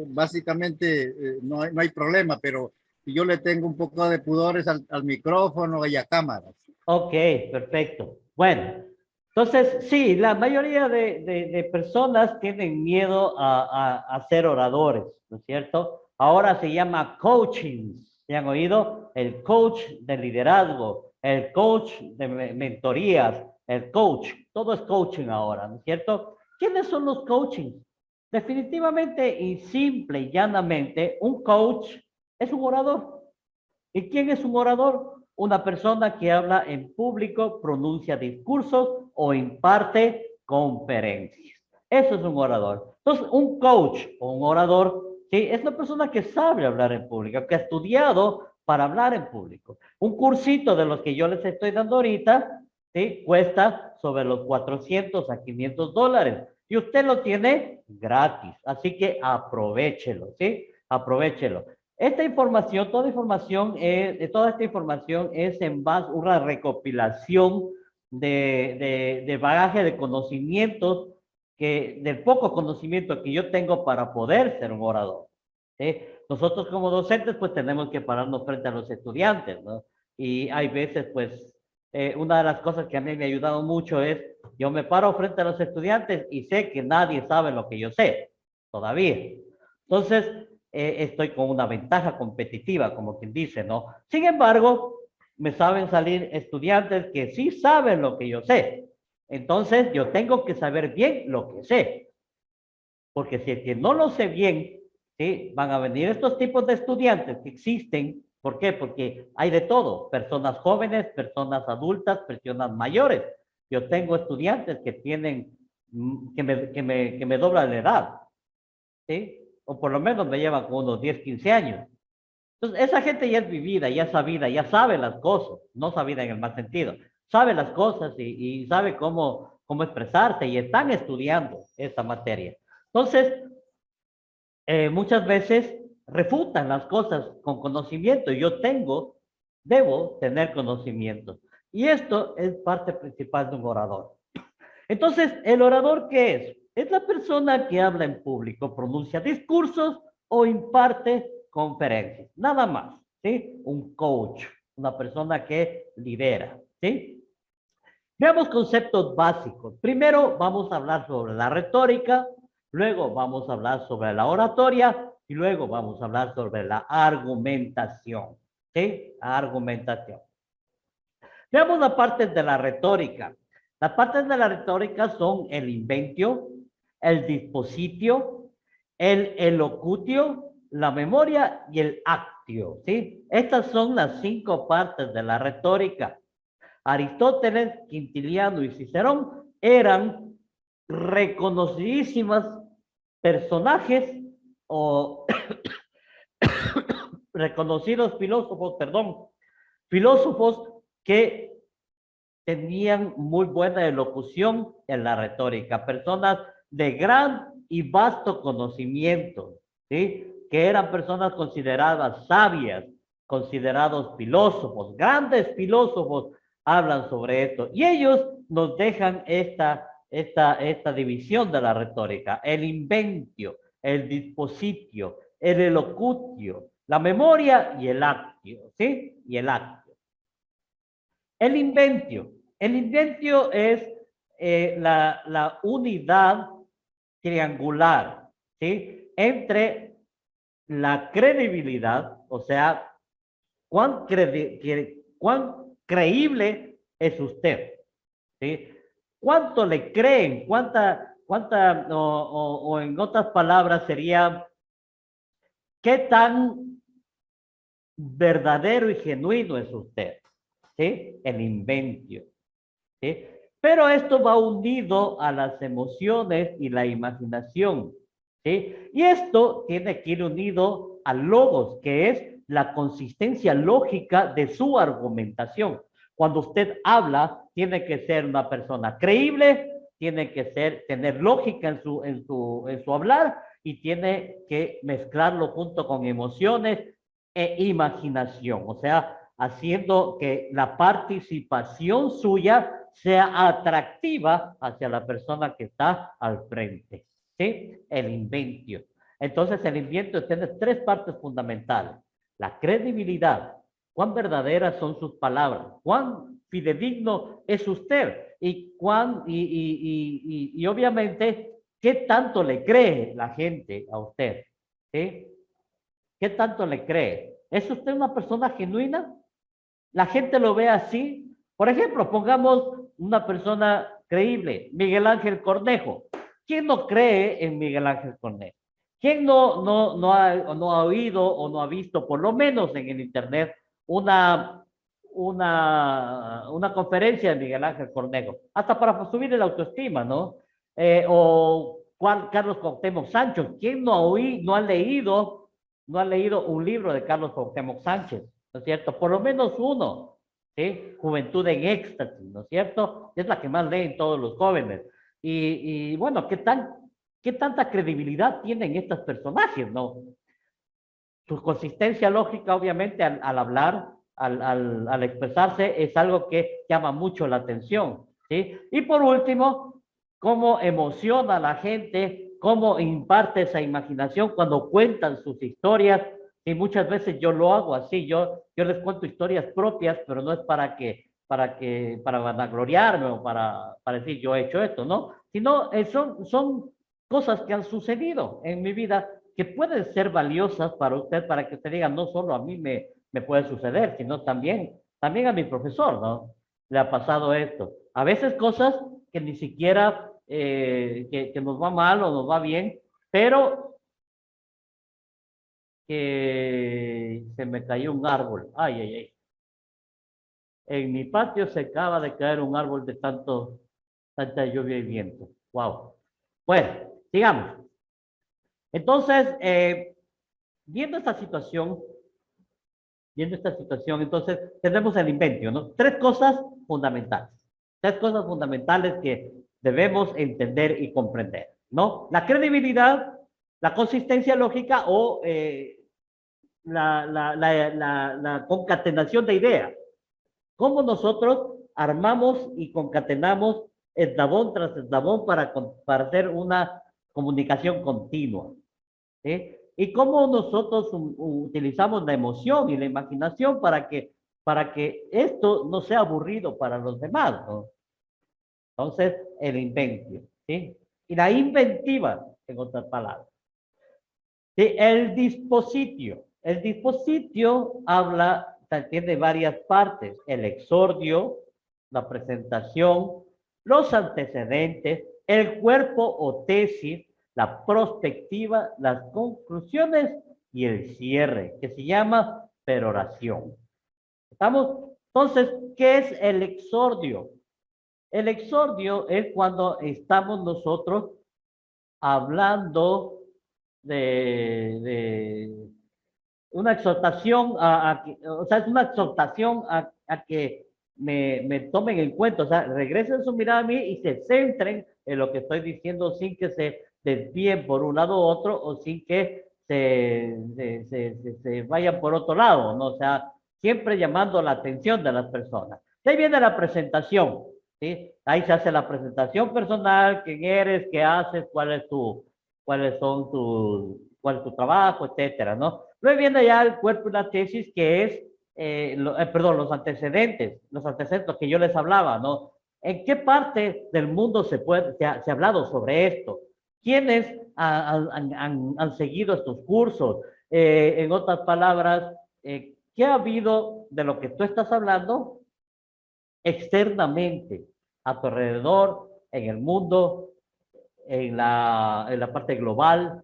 básicamente no hay problema, pero yo le tengo un poco de pudores al micrófono y a cámaras. Ok, perfecto. Bueno, entonces sí, la mayoría de personas tienen miedo a ser oradores, ¿no es cierto? Ahora se llama coaching, ¿se han oído? El coach de liderazgo, el coach de mentorías, el coach, todo es coaching ahora, ¿no es cierto? ¿Quiénes son los coaching? Definitivamente y simple y llanamente, un coach es un orador. ¿Y quién es un orador? Una persona que habla en público, pronuncia discursos o imparte conferencias. Eso es un orador. Entonces, un coach o un orador, ¿sí? Es una persona que sabe hablar en público, que ha estudiado para hablar en público. Un cursito de los que yo les estoy dando ahorita, ¿sí? Cuesta sobre los $400 a $500 y usted lo tiene gratis. Así que aprovechelo, ¿sí? Aprovechelo. Esta información, toda esta información es en base a una recopilación de bagaje de conocimientos, del poco conocimiento que yo tengo para poder ser un orador. ¿Sí? Nosotros como docentes pues tenemos que pararnos frente a los estudiantes, ¿no? Y hay veces pues una de las cosas que a mí me ha ayudado mucho es, yo me paro frente a los estudiantes y sé que nadie sabe lo que yo sé, todavía. Entonces, estoy con una ventaja competitiva, como quien dice, ¿no? Sin embargo, me saben salir estudiantes que sí saben lo que yo sé. Entonces, yo tengo que saber bien lo que sé. Porque si es que no lo sé bien, ¿sí? Van a venir estos tipos de estudiantes que existen. ¿Por qué? Porque hay de todo. Personas jóvenes, personas adultas, personas mayores. Yo tengo estudiantes que tienen, que me doblan la edad. ¿Sí? O por lo menos me llevan con unos 10, 15 años. Entonces, esa gente ya es vivida, ya sabida, ya sabe las cosas, no sabida en el mal sentido, sabe las cosas y sabe cómo expresarse y están estudiando esta materia. Entonces, muchas veces refutan las cosas con conocimiento. Yo debo tener conocimiento. Y esto es parte principal de un orador. Entonces, ¿el orador qué es? Es la persona que habla en público, pronuncia discursos o imparte conferencias. Nada más, ¿sí? Un coach, una persona que lidera, ¿sí? Veamos conceptos básicos. Primero vamos a hablar sobre la retórica, luego vamos a hablar sobre la oratoria y luego vamos a hablar sobre la argumentación, ¿sí? Argumentación. Veamos las partes de la retórica. Las partes de la retórica son el inventio, el dispositio, el elocutio, la memoria y el actio, ¿sí? Estas son las 5 partes de la retórica. Aristóteles, Quintiliano y Cicerón eran reconocidísimas personajes o reconocidos filósofos, perdón, filósofos que tenían muy buena elocución en la retórica, personas de gran y vasto conocimiento, ¿sí? Que eran personas consideradas sabias, considerados filósofos, grandes filósofos hablan sobre esto. Y ellos nos dejan esta división de la retórica, el inventio, el dispositio, el elocutio, la memoria y el actio, ¿sí? Y el actio. El inventio. El inventio es la unidad triangular, ¿sí? Entre la credibilidad, o sea, cuán creíble es usted, ¿sí? ¿Cuánto le creen? O en otras palabras sería, ¿qué tan verdadero y genuino es usted? ¿Sí? El inventio, ¿sí? Pero esto va unido a las emociones y la imaginación, ¿sí? Y esto tiene que ir unido al logos, que es la consistencia lógica de su argumentación. Cuando usted habla, tiene que ser una persona creíble, tiene que tener lógica en su hablar y tiene que mezclarlo junto con emociones e imaginación, o sea, haciendo que la participación suya sea atractiva hacia la persona que está al frente, ¿sí? El inventio. Entonces, el inventio tiene 3 partes fundamentales. La credibilidad, cuán verdaderas son sus palabras, cuán fidedigno es usted y obviamente, ¿qué tanto le cree la gente a usted? ¿Sí? ¿Qué tanto le cree? ¿Es usted una persona genuina? La gente lo ve así. Por ejemplo, pongamos una persona creíble, Miguel Ángel Cornejo. ¿Quién no cree en Miguel Ángel Cornejo? ¿Quién no ha oído o no ha visto, por lo menos en el internet, una conferencia de Miguel Ángel Cornejo? Hasta para subir la autoestima, ¿no? O Carlos Cuauhtémoc Sánchez. ¿Quién no ha leído un libro de Carlos Cuauhtémoc Sánchez? ¿No es cierto? Por lo menos uno, ¿sí? Juventud en éxtasis, ¿no es cierto? Es la que más leen todos los jóvenes. Y bueno, ¿qué tanta credibilidad tienen estos personajes, no? Su consistencia lógica, obviamente, al hablar, al expresarse, es algo que llama mucho la atención, ¿sí? Y por último, cómo emociona a la gente, cómo imparte esa imaginación cuando cuentan sus historias. Y muchas veces yo lo hago así, yo les cuento historias propias, pero no es para vanagloriarme o para decir yo he hecho esto, ¿no? Sino son cosas que han sucedido en mi vida que pueden ser valiosas para usted, para que usted diga, no solo a mí me puede suceder, sino también a mi profesor, ¿no? Le ha pasado esto. A veces cosas que ni siquiera que nos va mal o nos va bien, pero que se me cayó un árbol. Ay, ay, ay. En mi patio se acaba de caer un árbol de tanta lluvia y viento. Wow. Bueno, sigamos. Entonces, viendo esta situación, entonces tenemos el inventio, ¿no? 3 cosas fundamentales. 3 cosas fundamentales que debemos entender y comprender, ¿no? La credibilidad, la consistencia lógica o la concatenación de ideas. Cómo nosotros armamos y concatenamos eslabón tras eslabón para hacer una comunicación continua. ¿Sí? Y cómo nosotros utilizamos la emoción y la imaginación para que esto no sea aburrido para los demás, ¿no? Entonces, el inventio, ¿sí? Y la inventiva, en otras palabras. ¿Sí? El dispositio. El dispositio habla, o sea, tiene varias partes. El exordio, la presentación, los antecedentes, el cuerpo o tesis, la prospectiva, las conclusiones y el cierre, que se llama peroración. ¿Estamos? Entonces, ¿qué es el exordio? El exordio es cuando estamos nosotros hablando de una exhortación o sea, es una exhortación a que me tomen en cuenta, o sea, regresen su mirada a mí y se centren en lo que estoy diciendo sin que se desvíen por un lado u otro o sin que se vayan por otro lado, ¿no? O sea, siempre llamando la atención de las personas. De ahí viene la presentación, ¿sí? Ahí se hace la presentación personal, quién eres, qué haces, cuál es cuál es tu trabajo, etcétera, ¿no? Luego viene ya el cuerpo y la tesis, que es, perdón, los antecedentes, lo que yo les hablaba, ¿no? ¿En qué parte del mundo se ha hablado sobre esto? ¿Quiénes han seguido estos cursos? En otras palabras, ¿qué ha habido de lo que tú estás hablando externamente a tu alrededor, en el mundo, en la parte global,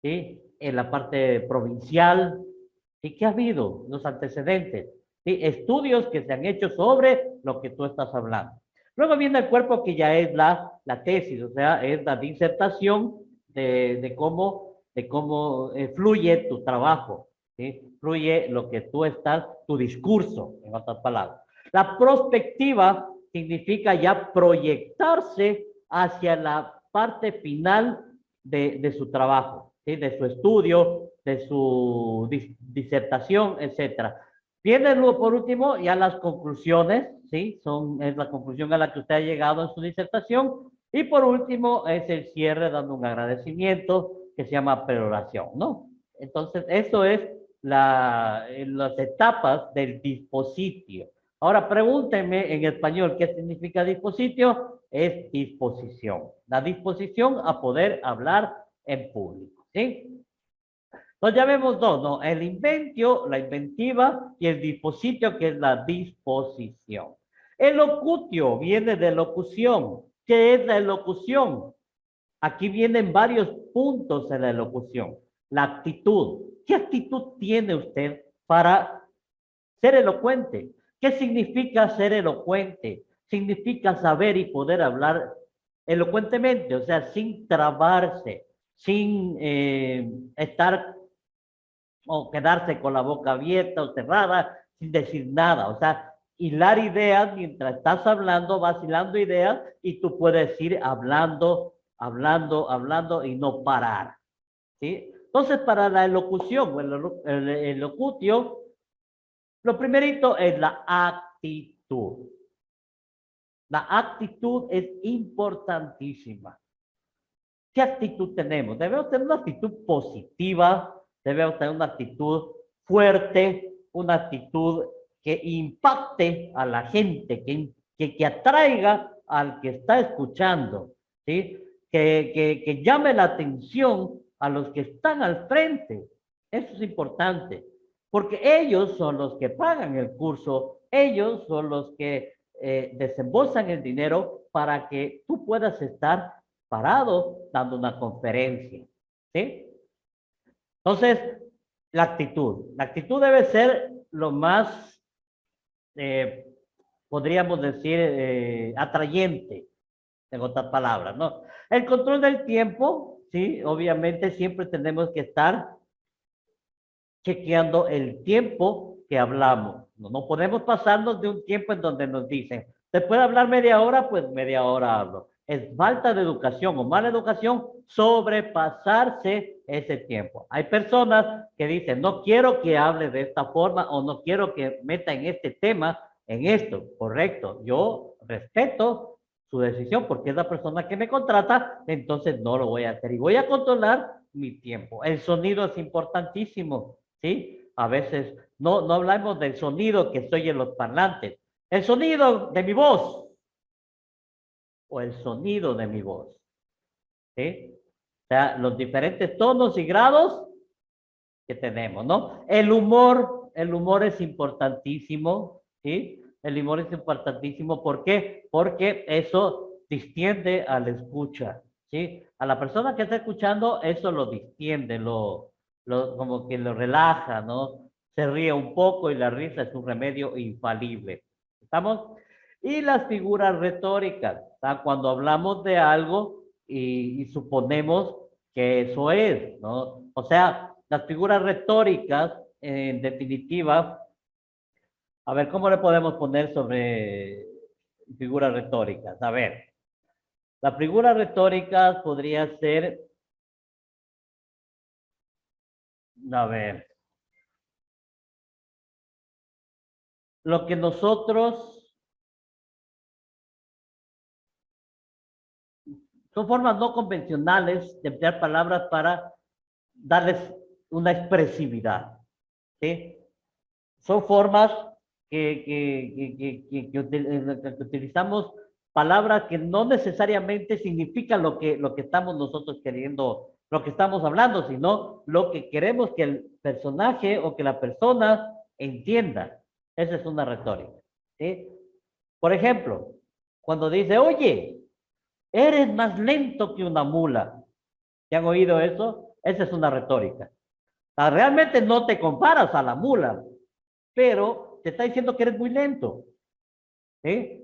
¿sí? En la parte provincial? ¿Y qué ha habido? Los antecedentes, ¿sí? Estudios que se han hecho sobre lo que tú estás hablando. Luego viene el cuerpo, que ya es la tesis, o sea, es la disertación de cómo fluye tu trabajo, ¿sí? Fluye lo que tú estás, tu discurso, en otras palabras. La prospectiva significa ya proyectarse hacia la parte final de su trabajo, ¿sí? De su estudio, de su disertación, etcétera. Viene luego, por último, ya las conclusiones, ¿sí? Es la conclusión a la que usted ha llegado en su disertación. Y por último, es el cierre dando un agradecimiento que se llama peroración, ¿no? Entonces, eso es las etapas del dispositio. Ahora, pregúntenme en español qué significa dispositio. Es disposición. La disposición a poder hablar en público, ¿sí? Entonces ya vemos dos, ¿no? El inventio, la inventiva, y el dispositio, que es la disposición. El locutio viene de locución. ¿Qué es la elocución? Aquí vienen varios puntos en la elocución. La actitud. ¿Qué actitud tiene usted para ser elocuente? ¿Qué significa ser elocuente? Significa saber y poder hablar elocuentemente, o sea, sin trabarse, sin estar o quedarse con la boca abierta o cerrada, sin decir nada. O sea, hilar ideas mientras estás hablando, vacilando ideas, y tú puedes ir hablando, hablando, hablando y no parar, ¿sí? Entonces, para la elocución, el elocutio, lo primerito es la actitud. La actitud es importantísima. ¿Qué actitud tenemos? Debemos tener una actitud positiva, debemos tener una actitud fuerte, una actitud que impacte a la gente, que atraiga al que está escuchando, ¿sí? Que llame la atención a los que están al frente. Eso es importante, porque ellos son los que pagan el curso, ellos son los que desembolsan el dinero para que tú puedas estar parado dando una conferencia, ¿sí? Entonces, la actitud debe ser lo más, podríamos decir, atrayente, en otras palabras, ¿no? El control del tiempo, sí, obviamente siempre tenemos que estar chequeando el tiempo que hablamos. No podemos pasarnos de un tiempo en donde nos dicen, ¿te puede hablar media hora? Pues media hora hablo. Es falta de educación o mala educación sobrepasarse ese tiempo. Hay personas que dicen, no quiero que hable de esta forma o no quiero que meta en este tema, en esto. Correcto. Yo respeto su decisión, porque es la persona que me contrata, entonces no lo voy a hacer y voy a controlar mi tiempo. El sonido es importantísimo, ¿sí? A veces no hablamos del sonido que estoy en los parlantes, el sonido de mi voz o el sonido de mi voz, ¿sí? O sea, los diferentes tonos y grados que tenemos, ¿no? El humor es importantísimo, ¿sí? El humor es importantísimo, ¿por qué? Porque eso distiende a la escucha, ¿sí? A la persona que está escuchando, eso lo distiende, como que lo relaja, ¿no? Se ríe un poco y la risa es un remedio infalible. ¿Estamos? Y las figuras retóricas, ¿tá? Cuando hablamos de algo y suponemos que eso es, ¿no? O sea, las figuras retóricas, en definitiva, a ver, ¿cómo le podemos poner sobre figuras retóricas? A ver, las figuras retóricas podría ser, a ver, lo que nosotros, son formas no convencionales de emplear palabras para darles una expresividad, ¿sí? Son formas que utilizamos palabras que no necesariamente significan lo que estamos nosotros queriendo, lo que estamos hablando, sino lo que queremos que el personaje o que la persona entienda. Esa es una retórica, ¿sí? Por ejemplo, cuando dice, oye, eres más lento que una mula. ¿Ya han oído eso? Esa es una retórica. O sea, realmente no te comparas a la mula, pero te está diciendo que eres muy lento, ¿sí?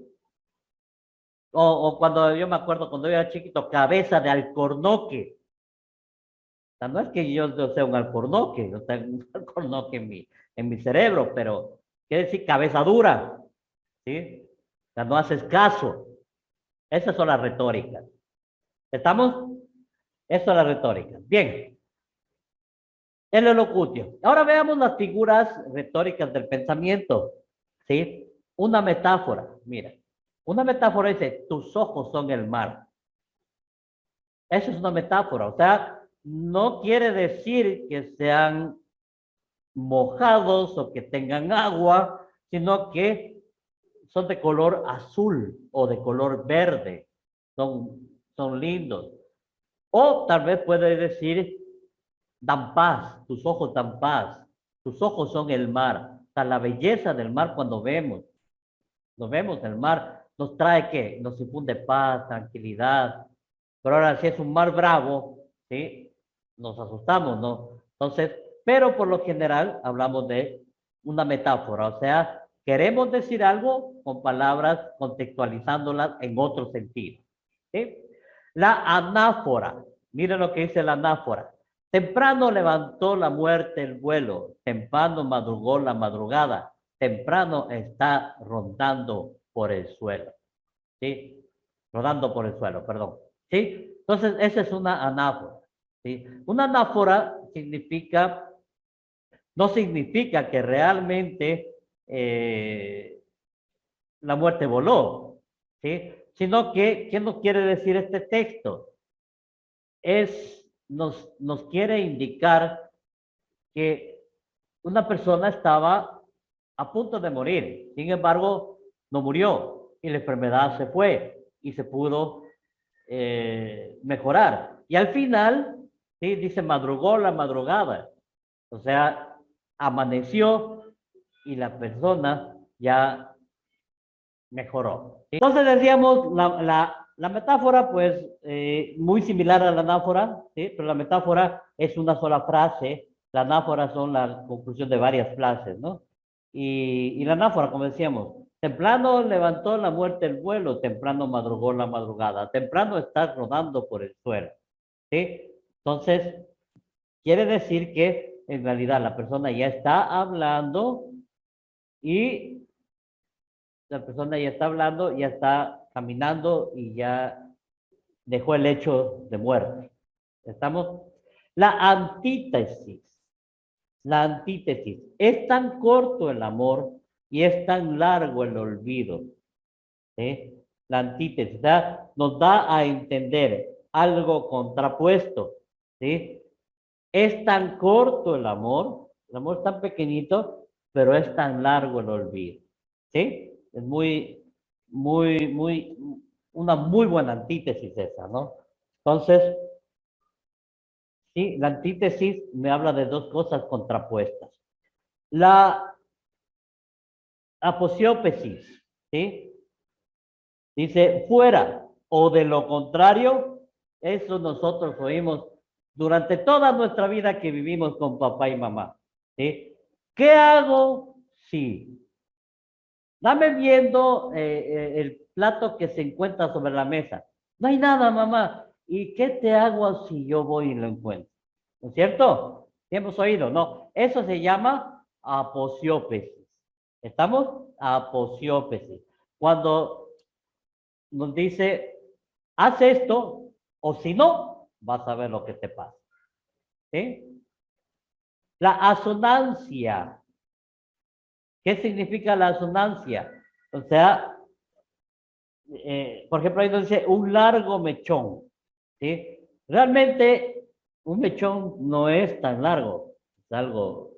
O cuando yo me acuerdo, cuando yo era chiquito, cabeza de alcornoque. O sea, no es que yo sea un alcornoque, yo tengo un alcornoque en mi cerebro, pero quiere decir cabeza dura, ¿sí? O sea, no haces caso. Esas son las retóricas. ¿Estamos? Eso es la retórica. Bien. El elocutio. Ahora veamos las figuras retóricas del pensamiento, ¿sí? Una metáfora, mira. Una metáfora dice, tus ojos son el mar. Eso es una metáfora, o sea, no quiere decir que sean mojados o que tengan agua, sino que son de color azul o de color verde. Son lindos. O tal vez puede decir, dan paz, tus ojos dan paz, tus ojos son el mar. O sea, la belleza del mar cuando nos vemos el mar, nos trae ¿qué? Nos infunde paz, tranquilidad. Pero ahora si es un mar bravo, ¿sí? Nos asustamos, ¿no? Entonces, pero por lo general hablamos de una metáfora, o sea, queremos decir algo con palabras contextualizándolas en otro sentido, ¿sí? La anáfora, miren lo que dice la anáfora. Temprano levantó la muerte el vuelo, temprano madrugó la madrugada, temprano está rondando por el suelo, ¿sí? Rodando por el suelo, perdón, ¿sí? Entonces, esa es una anáfora, ¿sí? Una anáfora no significa que realmente la muerte voló, ¿sí? Sino que, ¿qué nos quiere decir este texto? Nos quiere indicar que una persona estaba a punto de morir, sin embargo, no murió y la enfermedad se fue y se pudo mejorar. Y al final, ¿sí? Dice, madrugó la madrugada, o sea, amaneció y la persona ya mejoró. Entonces decíamos, la metáfora, pues, muy similar a la anáfora, ¿sí? Pero la metáfora es una sola frase, la anáfora son la conclusión de varias frases, ¿no? Y la anáfora, como decíamos, temprano levantó la muerte el vuelo, temprano madrugó la madrugada, temprano está rodando por el suelo, ¿sí? Entonces, quiere decir que en realidad la persona ya está hablando y la persona ya está hablando, ya está caminando y ya dejó el hecho de muerte. ¿Estamos? La antítesis. La antítesis. Es tan corto el amor y es tan largo el olvido. ¿Sí? la antítesis, o sea, nos da a entender algo contrapuesto, ¿sí? Es tan corto el amor es tan pequeñito, pero es tan largo el olvido, ¿sí? Es una muy buena antítesis esa, ¿no? Entonces, sí, la antítesis me habla de dos cosas contrapuestas. La aposiópesis, ¿sí? Dice fuera o de lo contrario, eso nosotros oímos durante toda nuestra vida que vivimos con papá y mamá, ¿sí? ¿Qué hago si? Dame viendo el plato que se encuentra sobre la mesa. No hay nada, mamá. ¿Y qué te hago si yo voy y lo encuentro? ¿No es cierto? Hemos oído, ¿no? Eso se llama aposiópesis. ¿Estamos? Aposiópesis. Cuando nos dice, haz esto, o si no, vas a ver lo que te pasa. ¿Sí? La asonancia. ¿Qué significa la asonancia? O sea, por ejemplo, ahí nos dice un largo mechón, ¿sí? Realmente un mechón no es tan largo, es algo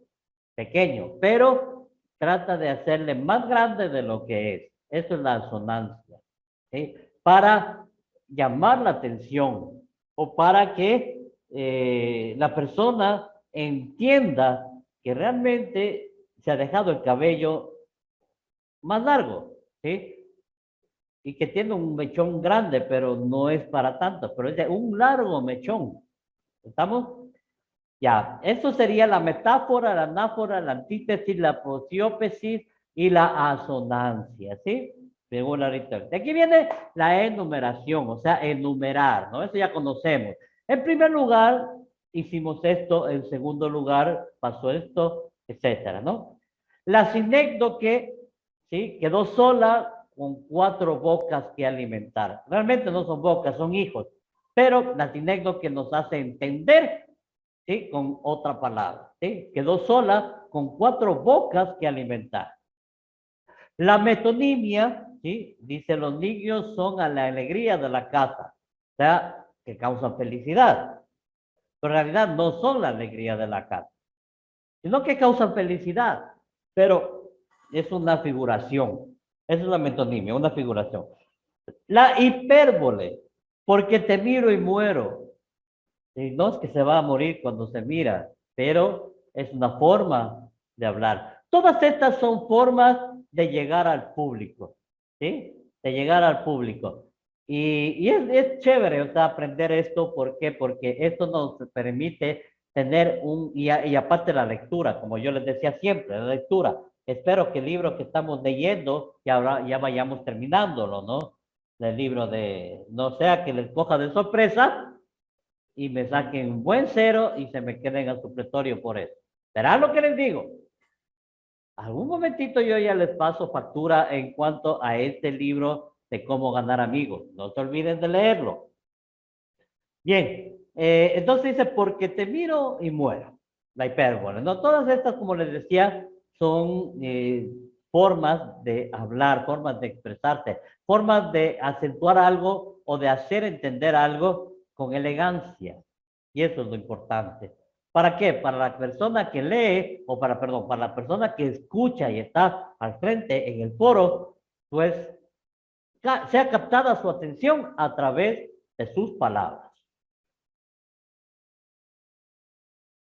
pequeño, pero trata de hacerle más grande de lo que es. Eso es la asonancia, ¿sí? Para llamar la atención o para que la persona entienda que realmente se ha dejado el cabello más largo, ¿sí? Y que tiene un mechón grande, pero no es para tanto, pero es de un largo mechón. ¿Estamos? Ya, eso sería la metáfora, la anáfora, la antítesis, la aposiópesis y la asonancia, ¿sí? Según la Aristóteles. De aquí viene la enumeración, o sea, enumerar, ¿no? Eso ya conocemos. En primer lugar, hicimos esto, en segundo lugar, pasó esto, etcétera, ¿no? La sinécdoque, ¿sí? Quedó sola con 4 bocas que alimentar. Realmente no son bocas, son hijos, pero la sinécdoque nos hace entender, ¿sí? Con otra palabra, ¿sí? Quedó sola con 4 bocas que alimentar. La metonimia, ¿sí? Dice, los niños son a la alegría de la casa, o sea, que causan felicidad. Pero en realidad no son la alegría de la casa, sino que causan felicidad. Pero es una figuración. Esa es la metonimia, una figuración. La hipérbole, porque te miro y muero. Y no es que se va a morir cuando se mira, pero es una forma de hablar. Todas estas son formas de llegar al público, ¿sí? De llegar al público. Y es chévere, o sea, aprender esto. ¿Por qué? Porque esto nos permite tener y aparte la lectura, como yo les decía siempre, la lectura. Espero que el libro que estamos leyendo ya vayamos terminándolo, ¿no? El libro de, no sea que les coja de sorpresa y me saquen un buen cero y se me queden al supletorio por eso. ¿Será lo que les digo? Algún momentito yo ya les paso factura en cuanto a este libro de cómo ganar amigos. No se olviden de leerlo. Bien, entonces dice, porque te miro y muero. La hipérbole, ¿no? Todas estas, como les decía, son formas de hablar, formas de expresarse, formas de acentuar algo o de hacer entender algo con elegancia. Y eso es lo importante. ¿Para qué? Para la persona que lee, o perdón, para la persona que escucha y está al frente en el foro, pues sea captada su atención a través de sus palabras.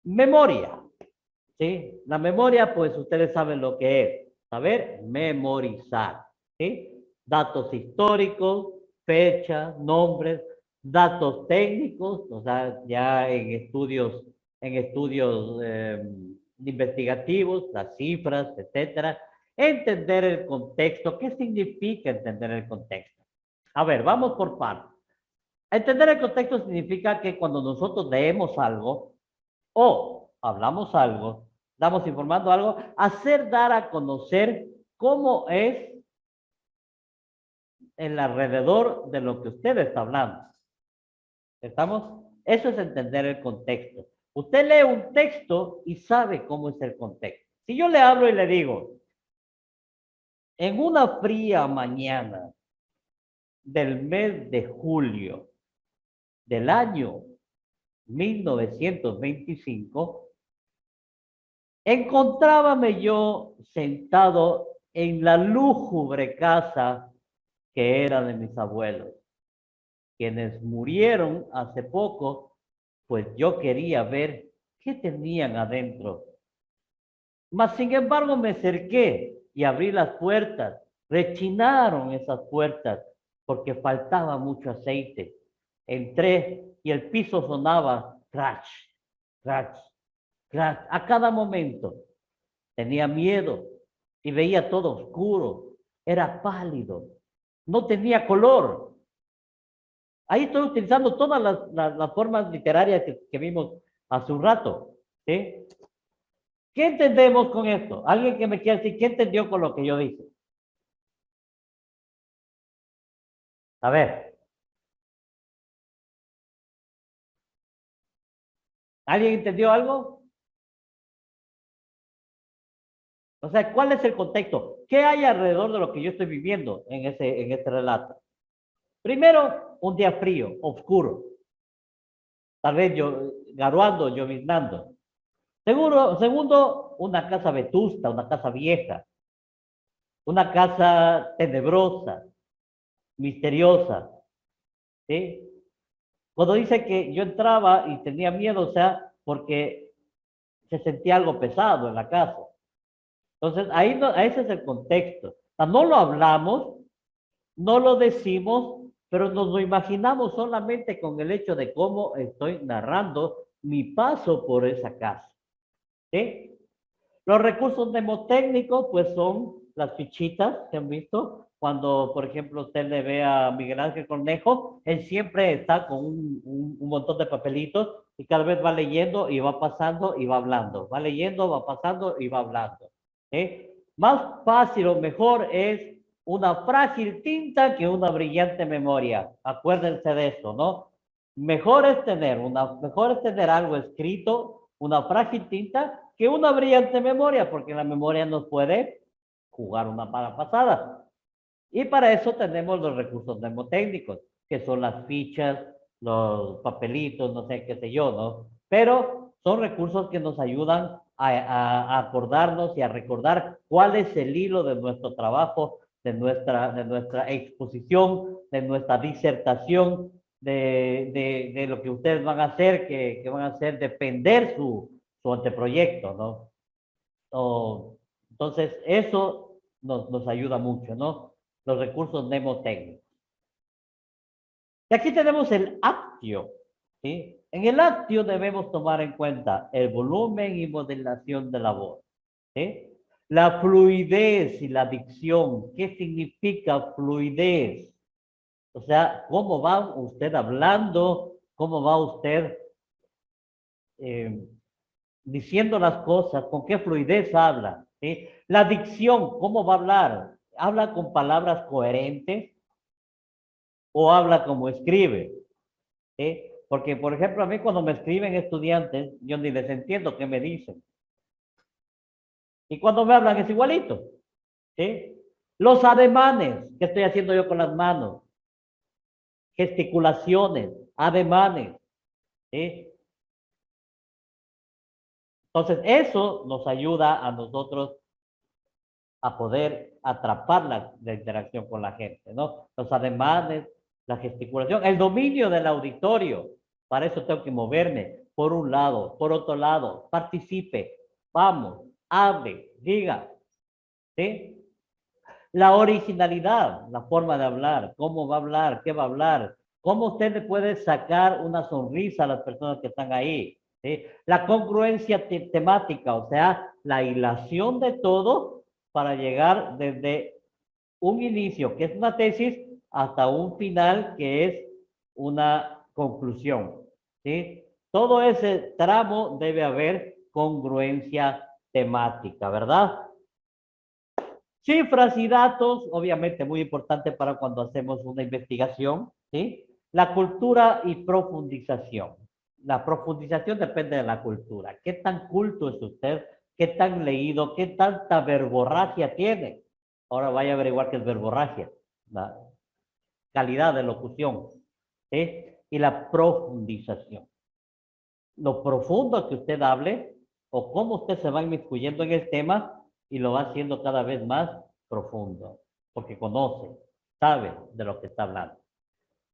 Memoria, ¿sí? La memoria, pues ustedes saben lo que es, saber memorizar, ¿sí? Datos históricos, fechas, nombres, datos técnicos, o sea, ya en estudios investigativos, las cifras, etcétera. Entender el contexto. ¿Qué significa entender el contexto? A ver, vamos por partes. Entender el contexto significa que cuando nosotros leemos algo, o hablamos algo, damos informando algo, hacer dar a conocer cómo es el alrededor de lo que usted está hablando. ¿Estamos? Eso es entender el contexto. Usted lee un texto y sabe cómo es el contexto. Si yo le hablo y le digo, en una fría mañana, del mes de julio del año 1925, encontrábame yo sentado en la lúgubre casa que era de mis abuelos, quienes murieron hace poco, pues yo quería ver qué tenían adentro. Mas, sin embargo, me acerqué y abrí las puertas. Rechinaron esas puertas porque faltaba mucho aceite. Entré y el piso sonaba crash, crash, crash, a cada momento. Tenía miedo y veía todo oscuro. Era pálido. No tenía color. Ahí estoy utilizando todas las formas literarias que vimos hace un rato. ¿Sí? ¿Qué entendemos con esto? Alguien que me quiera decir, ¿qué entendió con lo que yo dije? A ver. ¿Alguien entendió algo? O sea, ¿cuál es el contexto? ¿Qué hay alrededor de lo que yo estoy viviendo en este relato? Primero, un día frío, oscuro. Tal vez yo, garuando, lloviznando. Segundo, una casa vetusta, una casa vieja. Una casa tenebrosa, misteriosa. ¿Sí? Cuando dice que yo entraba y tenía miedo, o sea, porque se sentía algo pesado en la casa. Entonces, ahí no, ese es el contexto. O sea, no lo hablamos, no lo decimos, pero nos lo imaginamos solamente con el hecho de cómo estoy narrando mi paso por esa casa. ¿Sí? Los recursos mnemotécnicos, pues son las fichitas que han visto. Cuando, por ejemplo, usted le ve a Miguel Ángel Cornejo, él siempre está con un montón de papelitos y cada vez va leyendo y va pasando y va hablando. Va leyendo, va pasando y va hablando. Más fácil o mejor es una frágil tinta que una brillante memoria. Acuérdense de eso, ¿no? Mejor es tener algo escrito, una frágil tinta, que una brillante memoria, porque la memoria nos puede jugar una mala pasada. Y para eso tenemos los recursos mnemotécnicos, que son las fichas, los papelitos, no sé qué sé yo, ¿no? Pero son recursos que nos ayudan a acordarnos y a recordar cuál es el hilo de nuestro trabajo, de nuestra exposición, de nuestra disertación, de lo que ustedes van a hacer, que van a hacer defender su anteproyecto, ¿no? Entonces, eso nos ayuda mucho, ¿no? Los recursos mnemotécnicos. Y aquí tenemos el actio, ¿sí? En el actio debemos tomar en cuenta el volumen y modelación de la voz, ¿sí? La fluidez y la dicción. ¿Qué significa fluidez? O sea, ¿cómo va usted hablando? ¿Cómo va usted diciendo las cosas? ¿Con qué fluidez habla? ¿Sí? La dicción, ¿cómo va a hablar? ¿Habla con palabras coherentes o habla como escribe? ¿Sí? Porque, por ejemplo, a mí cuando me escriben estudiantes, yo ni les entiendo qué me dicen. Y cuando me hablan es igualito. ¿Sí? Los ademanes, ¿qué estoy haciendo yo con las manos? Gesticulaciones, ademanes. ¿Sí? Entonces, eso nos ayuda a nosotros a poder atrapar la interacción con la gente, ¿no? Los ademanes, la gesticulación, el dominio del auditorio. Para eso tengo que moverme por un lado, por otro lado, participe, vamos, hable, diga, ¿sí? La originalidad, la forma de hablar, cómo va a hablar, qué va a hablar, cómo usted le puede sacar una sonrisa a las personas que están ahí, ¿sí? La congruencia temática, o sea, la hilación de todo para llegar desde un inicio, que es una tesis, hasta un final, que es una conclusión, ¿sí? Todo ese tramo debe haber congruencia temática, ¿verdad? Cifras y datos, obviamente muy importante para cuando hacemos una investigación, ¿sí? La cultura y profundización. La profundización depende de la cultura. ¿Qué tan culto es usted? ¿Qué tan leído? ¿Qué tanta verborragia tiene? Ahora vaya a averiguar qué es verborragia, ¿verdad? calidad de locución, ¿sí? Y la profundización. Lo profundo que usted hable o cómo usted se va inmiscuyendo en el tema y lo va haciendo cada vez más profundo, porque conoce, sabe de lo que está hablando.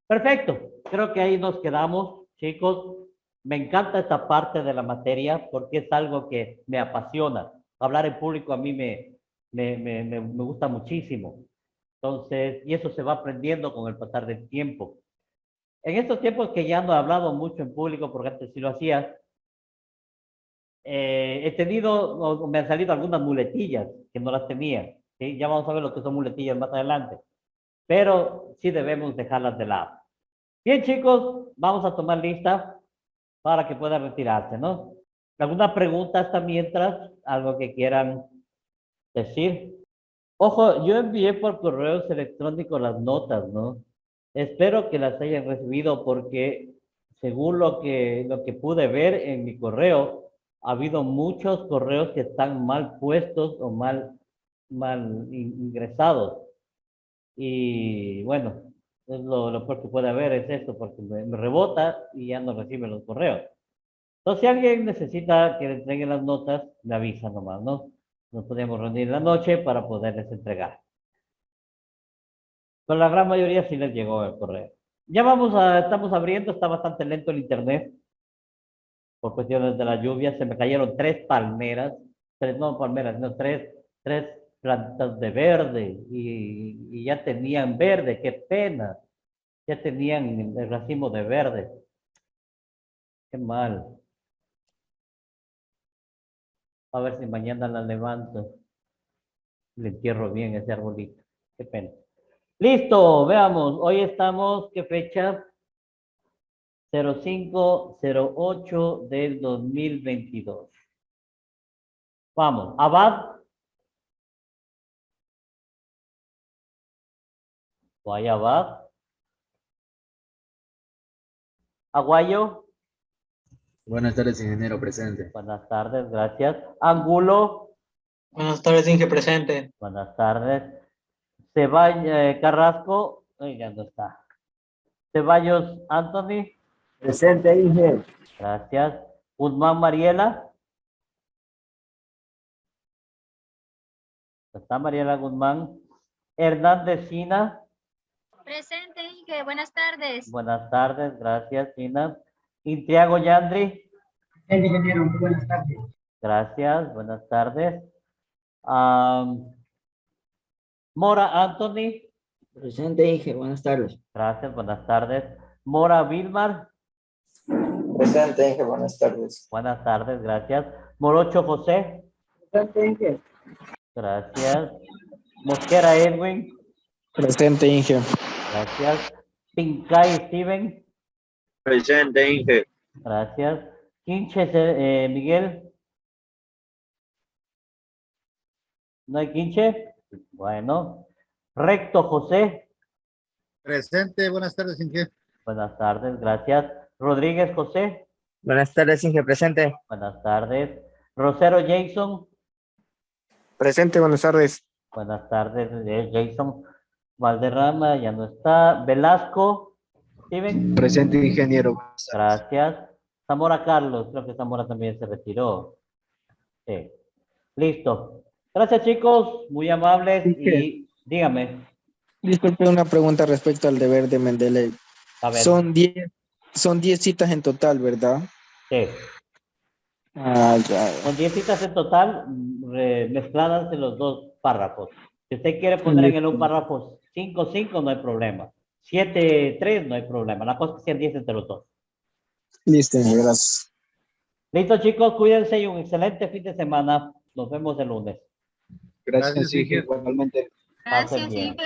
Perfecto, creo que ahí nos quedamos, chicos. Me encanta esta parte de la materia porque es algo que me apasiona. Hablar en público a mí me gusta muchísimo. Entonces, y eso se va aprendiendo con el pasar del tiempo. En estos tiempos que ya no he hablado mucho en público, porque antes sí lo hacía, he tenido, o me han salido algunas muletillas que no las tenía. ¿Sí? Ya vamos a ver lo que son muletillas más adelante. Pero sí debemos dejarlas de lado. Bien, chicos, vamos a tomar lista para que puedan retirarse, ¿no? ¿Alguna pregunta hasta mientras? ¿Algo que quieran decir? Ojo, yo envié por correos electrónicos las notas, ¿no? Espero que las hayan recibido porque según lo que pude ver en mi correo, ha habido muchos correos que están mal puestos o mal ingresados. Y bueno, es lo peor que puede haber es esto, porque me rebota y ya no recibe los correos. Entonces, si alguien necesita que le entreguen las notas, me avisa nomás, ¿no? Nos podemos reunir en la noche para poderles entregar. Con la gran mayoría sí les llegó el correo. Ya estamos abriendo, está bastante lento el internet. Por cuestiones de la lluvia, se me cayeron tres plantas de verde y ya tenían verde, qué pena. Ya tenían el racimo de verde. Qué mal. A ver si mañana la levanto. Le entierro bien ese arbolito. Qué pena. Listo, veamos. Hoy estamos, ¿qué fecha? 05/08 del 2022. Vamos, Abad. Guayabad. Aguayo. Buenas tardes, ingeniero presente. Buenas tardes, gracias. Angulo. Buenas tardes, Inge, presente. Buenas tardes. Carrasco. Ya no está. Ceballos Anthony. Presente, Inge. Gracias. Guzmán Mariela. Está Mariela Guzmán. Hernández Sina. Presente, Inge. Buenas tardes. Buenas tardes, gracias, Sina. Intriago Yandri. Ingeniero, buenas tardes. Gracias, buenas tardes. Mora Anthony. Presente, Inge, buenas tardes. Gracias, buenas tardes. Mora Vilmar. Presente, Inge, buenas tardes. Buenas tardes, gracias. Morocho José. Presente, Inge. Gracias. Mosquera Edwin. Presente, Inge. Gracias. Pincay Steven. Presente, Inge. Gracias. Quinches Miguel. ¿No hay Quinche? Bueno. Recto José. Presente, buenas tardes, Inge. Buenas tardes, gracias. Rodríguez José. Buenas tardes, Inge, presente. Buenas tardes. Rosero Jason. Presente, buenas tardes. Buenas tardes, Jason. Valderrama ya no está. Velasco. Steven. Presente, ingeniero. Gracias. Zamora Carlos. Creo que Zamora también se retiró. Sí. Listo. Gracias, chicos. Muy amables. Y dígame. Disculpe una pregunta respecto al deber de Mendeley. A ver. Son 10 citas en total, ¿verdad? Sí. Ya. Con 10 citas en total, mezcladas en los dos párrafos. Si usted quiere poner en un párrafo 5, no hay problema. 7, 3, no hay problema. La cosa es que sean 10 entre los dos. Listo, gracias. Listo, chicos, cuídense y un excelente fin de semana. Nos vemos el lunes. Gracias, Inge. Igualmente. Pasen bien.